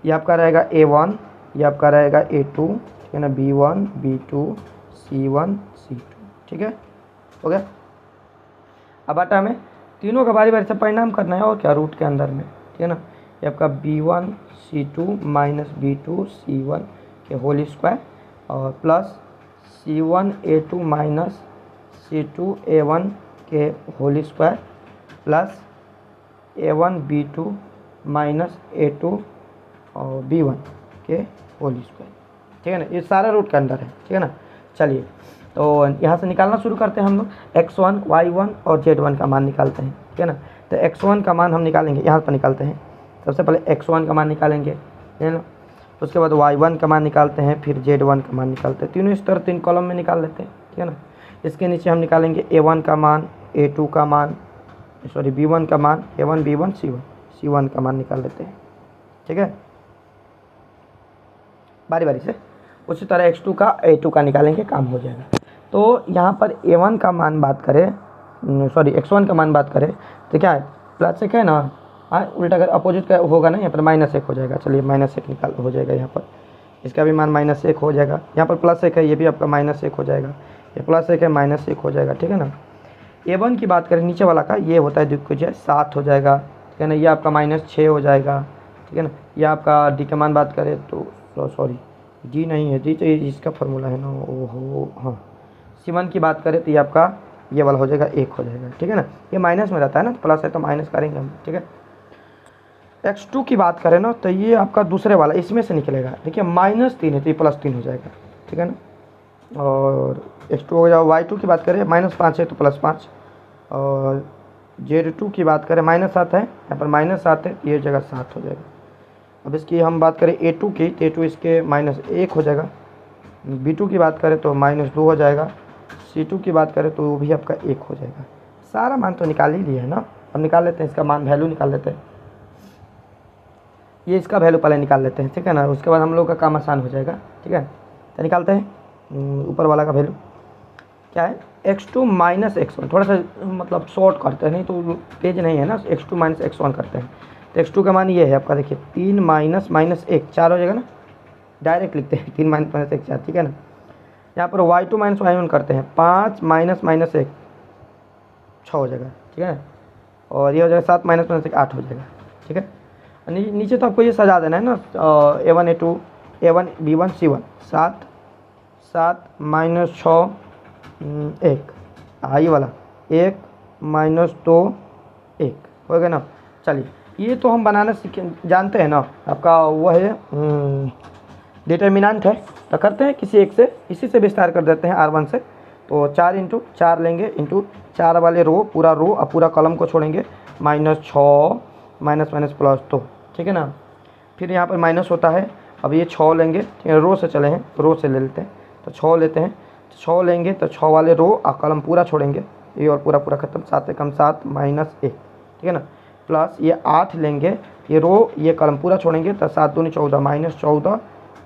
ये आपका रहेगा a1, ये आपका रहेगा a2, ठीक है ना, b1 b2 c1 c2, ठीक है, हो गया। अब बटा में तीनों का बारी बारी से परिणाम करना है और क्या, रूट के अंदर में, ठीक है ना। ये आपका b1 c2 - b2 c1 के होल स्क्वायर और plus c1 a2 - c2 a1 के whole square plus a1 b2 - a2 और b1 के होल स्क्वायर, ठीक है ना। ये सारा रूट के अंदर है, ठीक है ना। चलिए तो यहाँ से निकालना शुरू करते हैं हम लोग। x1 y1 और z1 का मान निकालते हैं, ठीक है ना। तो x1 का मान हम निकालेंगे, यहाँ पर निकालते हैं। सबसे पहले x1 का मान निकालेंगे, है ना। उसके बाद y1 का मान निकालते हैं, फिर z1 का मान निकालते हैं। तीनों इस तरह 3 कॉलम में निकाल लेते हैं, ठीक है ना। इसके नीचे हम निकालेंगे a1 का मान, a2 का मान, सॉरी b1 का मान, a1 b1 c1 का मान निकाल लेते हैं, ठीक है, बारी बारी से। उसी तरह x2 का a2 का निकालेंगे, काम हो जाएगा। तो यहाँ पर a1 का मान बात करें, सॉरी x1 का मान बात करें तो क्या है, +1 है ना। हाँ, उल्टा अगर अपोजिट का होगा ना, यहाँ पर -1 हो जाएगा। चलिए -1 निकाल हो जाएगा, यहाँ पर इसका भी मान -1 हो जाएगा। यहाँ पर +1 है, ये भी आपका -1 हो जाएगा। ये +1 है, -1 हो जाएगा, ठीक है ना। a1 की बात करें नीचे वाला का, ये होता है दिग्विजय, 7 हो जाएगा, ठीक है ना। ये आपका -6 हो जाएगा, ठीक है ना। ये आपका डी का मान बात करें तो सॉरी जी नहीं है, जी तो इसका फार्मूला है ना, ओहो हाँ। c1 की बात करें तो ये आपका ये वाला हो जाएगा 1 हो जाएगा, ठीक है ना। ये माइनस में रहता है ना, तो प्लस है तो माइनस करेंगे हम, ठीक है। x2 की बात करें ना, तो ये आपका दूसरे वाला इसमें से निकलेगा, देखिए -3 है तो ये +3 हो जाएगा, ठीक है ना। और x2 हो जाएगा। y2 की बात करें -5 है तो +5, और z2 की बात करें -7 है, यहाँ पर -7 है, ये जगह 7 हो जाएगा। अब इसकी हम बात करें a2 की, तो a2 इसके -1 हो जाएगा। b2 की बात करें तो -2 हो जाएगा। c2 की बात करें तो वो भी आपका 1 हो जाएगा। सारा मान तो निकाल ही लिया है ना। अब निकाल लेते हैं इसका मान, वैल्यू निकाल लेते हैं। ये इसका वैल्यू पहले निकाल लेते हैं, ठीक है ना। उसके बाद हम लोग का काम आसान हो जाएगा, ठीक है। तो निकालते हैं ऊपर वाला का वैल्यू क्या है, x2 - x1। थोड़ा सा मतलब शॉर्ट करते हैं, नहीं तो तेज नहीं है ना, x2 - x1 करते हैं। तो x2 का मान ये है आपका, देखिए 3 - -1 4 हो जाएगा ना। डायरेक्ट लिखते हैं 3 - -1 4, ठीक है ना। यहाँ पर y2 - y1 करते हैं, 5 - -1 6 हो जाएगा, ठीक है। और ये हो जाएगा 7 - -1 8 हो जाएगा, ठीक है। नीचे तो आपको ये सजा देना है ना, a1 a2 a1 b1 c1, 7 7 - 6 1, ये वाला 1 - 2 1 हो गया ना। चलिए ये तो हम बनाना सीखे जानते हैं ना, आपका वो है डिटर्मिनेंट है। तो करते हैं किसी एक से, इसी से विस्तार कर देते हैं r1 से। तो 4 × 4 लेंगे, इंटू 4 वाले रो, पूरा रो और पूरा कॉलम को छोड़ेंगे, -6 -2, ठीक है ना। फिर यहाँ पर माइनस होता है, अब ये 6 लेंगे, ठीक है, रो से चले हैं, रो से ले लेते हैं। तो 6 लेते हैं, 6 लेंगे तो 6 वाले रो और कॉलम पूरा छोड़ेंगे, ये और पूरा पूरा खत्म, 7 × 7 -1, ठीक है ना। प्लस ये 8 लेंगे, ये रो ये कॉलम पूरा छोड़ेंगे, तो 7 दूनी 14 -14,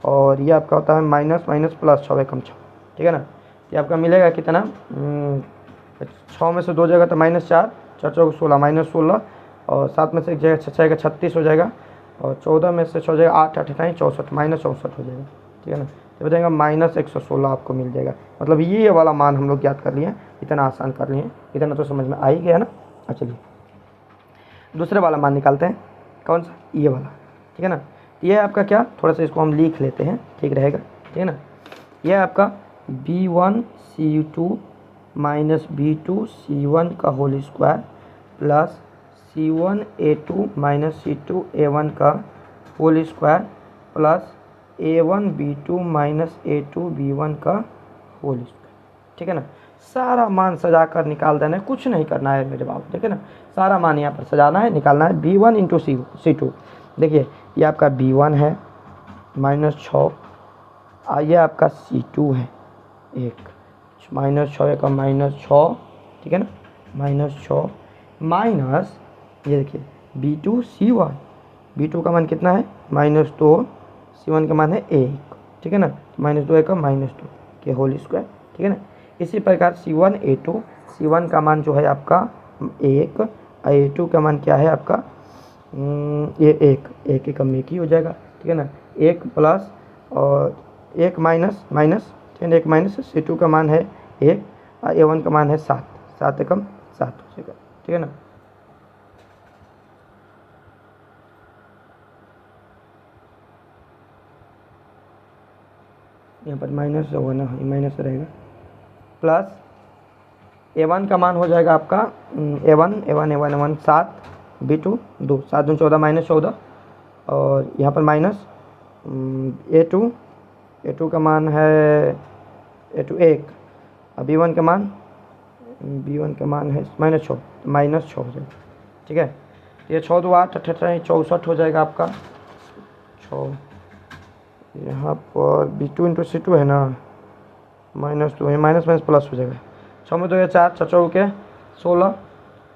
और ये आपका होता है माइनस माइनस प्लस 6 × 6, ठीक है ना। ये आपका मिलेगा कितना, 6 में से 2 जगह तो -4, 4 × 16 -16, और 7 में से 1 जगह 6 का 36 हो जाएगा, और 14 में से 6 जगह 8 8 9 64 -64 हो जाएगा, ठीक है ना। तो बताएगा -116 आपको मिल जाएगा। मतलब ये वाला मान हम लोग ज्ञात कर लिए, इतना आसान कर लिए, इतना तो समझ में आ ही गया ना। चलिए दूसरे वाला मान निकालते हैं, कौन सा, ये वाला, ठीक है ना। ये आपका क्या, थोड़ा सा इसको हम लिख लेते हैं, ठीक रहेगा, ठीक है ना। यह आपका B1 C2 minus B2 C1 का whole square plus C1 A2 minus C2 A1 का whole square plus A1 B2 minus A2 B1 का होल स्क्वायर। ठीक है ना, सारा मान सजा कर निकाल देना है, कुछ नहीं करना है मेरे बाबू। ठीक है ना, सारा मान यहाँ पर सजाना है, निकालना है। B1 इंटू C2, देखिए ये आपका B1 है -6, ये आपका C2 है 1, -6 का -6, ठीक है ना, -6 माइनस ये देखिए B2 का मान कितना है -2, C1 का मान है 1, ठीक है ना, -2 का -2 के होल स्क्वायर। ठीक है ना, इसी प्रकार C1 का मान जो है आपका 1, A2 का मान क्या है आपका ये 1 का एक ही हो जाएगा। ठीक है ना, 1 प्लस और 1 माइनस, ठीक है, 1 माइनस C2 का मान है 1, A1 का मान है 7, 7 एकम 7 हो जाएगा। ठीक है ना, यहाँ पर माइनस होगा ना, माइनस रहेगा, प्लस A1 का मान हो जाएगा आपका A1 7, B2 2, 7 दूनी 14 -14, और यहाँ पर माइनस A2 का मान है A2 1, B1 का मान है -6, -6 हो जाएगा। ठीक है, ये 6 2 8 64 हो जाएगा आपका 6। यहाँ पर B2 इंटू C2 है ना, -2, ये माइनस प्लस हो जाएगा। 6 में 2 या 4, 6 चौके 16,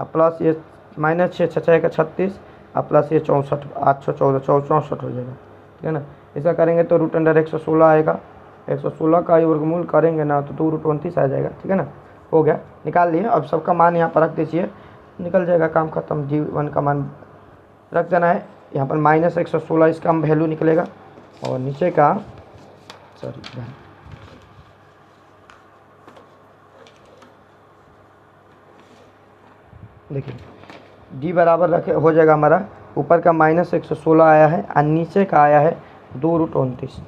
प्लस ये -6 6 का 36, प्लस ये 64, 8 6 14 64 हो जाएगा। ठीक है ना, ऐसा करेंगे तो √116 आएगा। 116 का वर्गमूल करेंगे ना तो 2√29 आ जाएगा। ठीक है ना, हो गया, निकाल लिए। अब सबका मान यहाँ पर रख दीजिए, निकल जाएगा, काम खत्म। G1 का मान रख देना है यहाँ पर -116, इसका वैल्यू निकलेगा, और नीचे का देखिए D बराबर रखे हो जाएगा हमारा, ऊपर का -116 आया है और नीचे का आया है 2√29।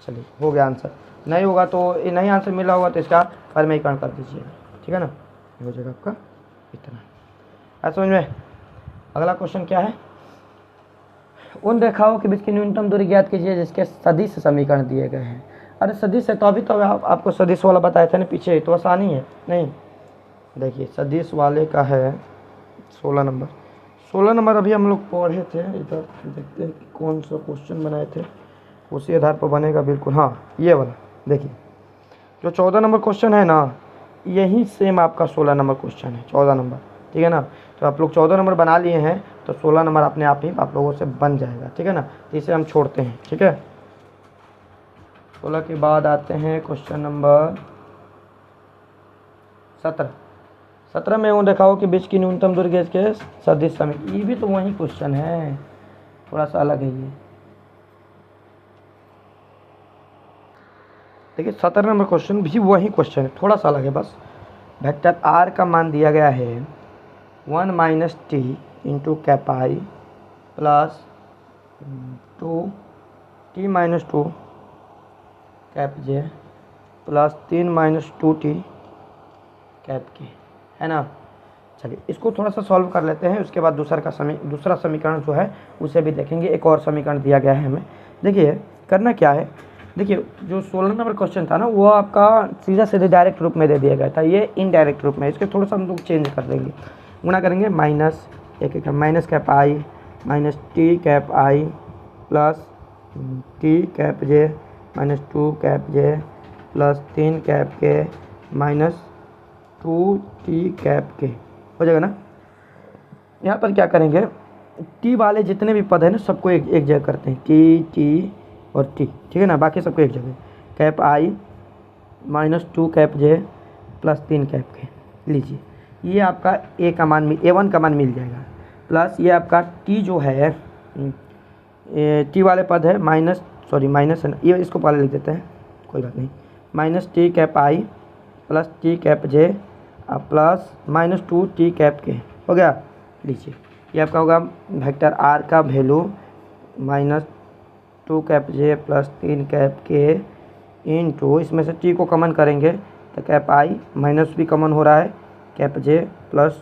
चलिए, हो गया आंसर। नहीं होगा तो ये नहीं आंसर मिला होगा तो इसका परिमेयकरण कर दीजिएगा। ठीक है ना, हो जाएगा आपका इतना। आज समझ में। अगला क्वेश्चन क्या है, उन रेखाओं के बीच की न्यूनतम दूरी ज्ञात कीजिए जिसके सदिश समीकरण दिए गए हैं। अरे सदिश है तो अभी तो आपको सदिश वाला बताया था ना पीछे, तो आसानी है। नहीं, देखिए सदिश वाले का है 16 नंबर अभी हम लोग पढ़े थे। इधर देखते हैं कि कौन सा क्वेश्चन बनाए थे, उसी आधार पर बनेगा बिल्कुल। हाँ, ये वाला देखिए, जो 14 नंबर क्वेश्चन है ना, यही सेम आपका 16 नंबर क्वेश्चन है, 14 नंबर। ठीक है ना, तो आप लोग 14 नंबर बना लिए हैं तो 16 नंबर अपने आप ही आप लोगों से बन जाएगा। ठीक है ना, तो इसे हम छोड़ते हैं। ठीक है, 16 के बाद आते हैं क्वेश्चन नंबर 17 में उन रेखाओं के बीच की न्यूनतम दूरी के सदिश समीकरण। ये भी तो वही क्वेश्चन है, थोड़ा सा अलग है ये। देखिए 17 नंबर क्वेश्चन भी वही क्वेश्चन है, थोड़ा सा अलग है बस। वेक्टर R का मान दिया गया है 1 - t into cap I plus 2t - 2 cap J plus 3 - 2t cap K, है ना। चलिए इसको थोड़ा सा सॉल्व कर लेते हैं, उसके बाद दूसरा समीकरण जो है उसे भी देखेंगे। एक और समीकरण दिया गया है हमें। देखिए करना क्या है, देखिए जो 16 नंबर क्वेश्चन था ना, वो आपका सीधे डायरेक्ट रूप में दे दिया गया था, ये इनडायरेक्ट रूप में। इसके थोड़ा सा हम लोग चेंज कर देंगे, गुणा करेंगे minus cap I minus T cap I plus T cap J minus 2 cap J plus 3 cap K minus 2t cap K हो जाएगा ना। यहाँ पर क्या करेंगे, टी वाले जितने भी पद हैं ना सबको एक जगह करते हैं, टी और टी। ठीक है ना, बाकी सबको एक जगह। Cap I minus 2 cap J plus 3 cap K लीजिए, ये आपका A1 का मान मिल जाएगा। प्लस ये आपका टी जो है, टी वाले पद है माइनस है ना, ये इसको पहले लिख देते हैं, कोई बात नहीं। Minus T cap I plus T cap J plus minus 2t cap K हो गया। लीजिए ये आपका होगा वेक्टर R का value -2 cap J plus 3 cap K into इसमें से टी को कॉमन करेंगे तो कैप आई माइनस भी कॉमन हो रहा है कैप जे प्लस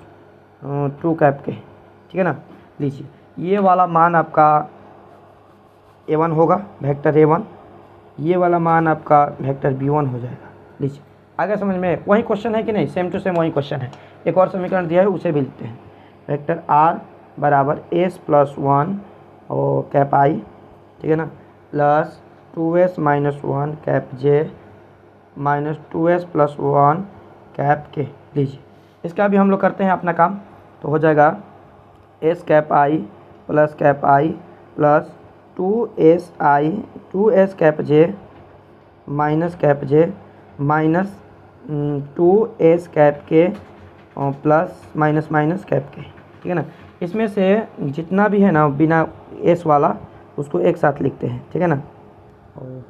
2 कैप के, ठीक है ना। लीजिए ये वाला मान आपका A1 होगा वेक्टर A1, ये वाला मान आपका वेक्टर B1 हो जाएगा। लीजिए आगे समझ में वही क्वेश्चन है कि नहीं, सेम टू सेम वही क्वेश्चन है। एक और समीकरण दिया है उसे भी लिखते हैं। वेक्टर R बराबर S प्लस 1 और कैप आई, ठीक है ना, plus 2S minus 1 cap J minus 2S plus 1 cap के। लीजिए इसका भी हम लोग करते हैं अपना काम, तो हो जाएगा S cap I plus cap I plus 2S cap J minus cap J minus 2S cap K plus minus minus cap K, ठीक है ना। इसमें से जितना भी है ना बिना S वाला उसको एक साथ लिखते हैं, ठीक है ना। और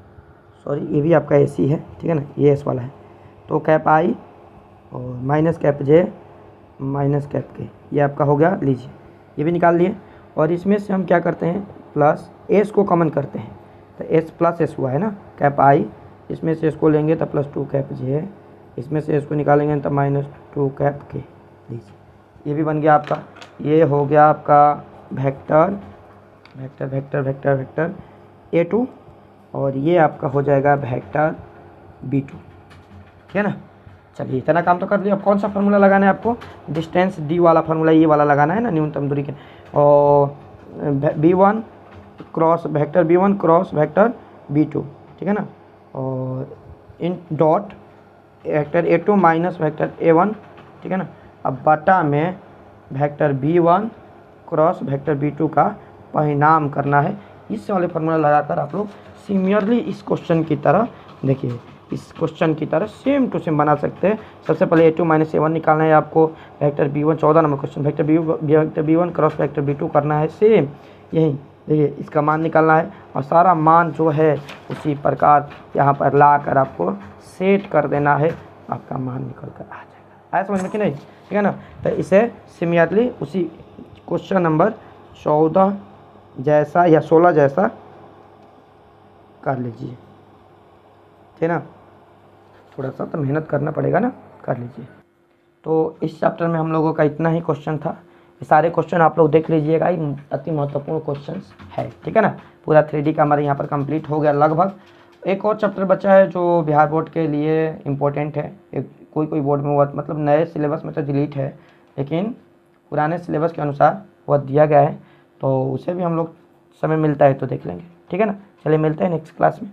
सॉरी ये भी आपका AC है, ठीक है ना, ये S वाला है। तो कैप आई और minus cap J minus cap के, ये आपका हो गया। लीजिए ये भी निकाल लिए और इसमें से हम क्या करते हैं प्लस S को कॉमन करते हैं, तो S प्लस S हुआ है ना, कैप आई इसमें से इसको लेंगे तो प्लस 2 कैप J, इसमें से इसको निकालेंगे तो माइनस 2 कैप के। लीजिए ये भी बन गया आपका, ये हो गया आपका vector vector vector vector vector A2 और ये आपका हो जाएगा वेक्टर B2, ठीक है ना। चलिए इतना काम तो कर लिया। अब कौन सा फार्मूला लगाना है आपको, डिस्टेंस D वाला फार्मूला ये वाला लगाना है ना, न्यूनतम दूरी के, और B1 cross vector B1 cross vector B2, ठीक है ना, और in dot vector A2 minus vector A1, ठीक है ना। अब बटा में vector B1 cross vector B2 का परिणाम करना है। इस वाले फार्मूला लगाकर आप लोग सिमिलरली इस क्वेश्चन की तरह देखिए, इस क्वेश्चन की तरह सेम टू सेम बना सकते हैं। सबसे पहले A2 माइनस A1 निकालना है आपको, vector B1 14 number question, vector B1 cross vector B2 करना है सेम यही। देखिए इसका मान निकालना है और सारा मान जो है उसी प्रकार यहाँ पर ला कर आपको सेट कर देना है, आपका मान निकल कर आ जाएगा। आया समझ में कि नहीं, ठीक है ना। तो इसे सिमिलरली उसी क्वेश्चन नंबर 14 जैसा या 16 जैसा कर लीजिए, ठीक है ना। थोड़ा सा तो मेहनत करना पड़ेगा ना, कर लीजिए। तो इस चैप्टर में हम लोगों का इतना ही क्वेश्चन था। ये सारे क्वेश्चन आप लोग देख लीजिएगा, ये अति महत्वपूर्ण क्वेश्चंस है, ठीक है ना। पूरा 3D का हमारे यहाँ पर कंप्लीट हो गया लगभग। एक और चैप्टर बचा है जो बिहार बोर्ड के लिए इम्पोर्टेंट है। एक कोई बोर्ड में हुआ मतलब नए सिलेबस में तो डिलीट है, लेकिन पुराने सिलेबस के अनुसार वह दिया गया है, तो उसे भी हम लोग समय मिलता है तो देख लेंगे, ठीक है ना। चलिए मिलते हैं नेक्स्ट क्लास में।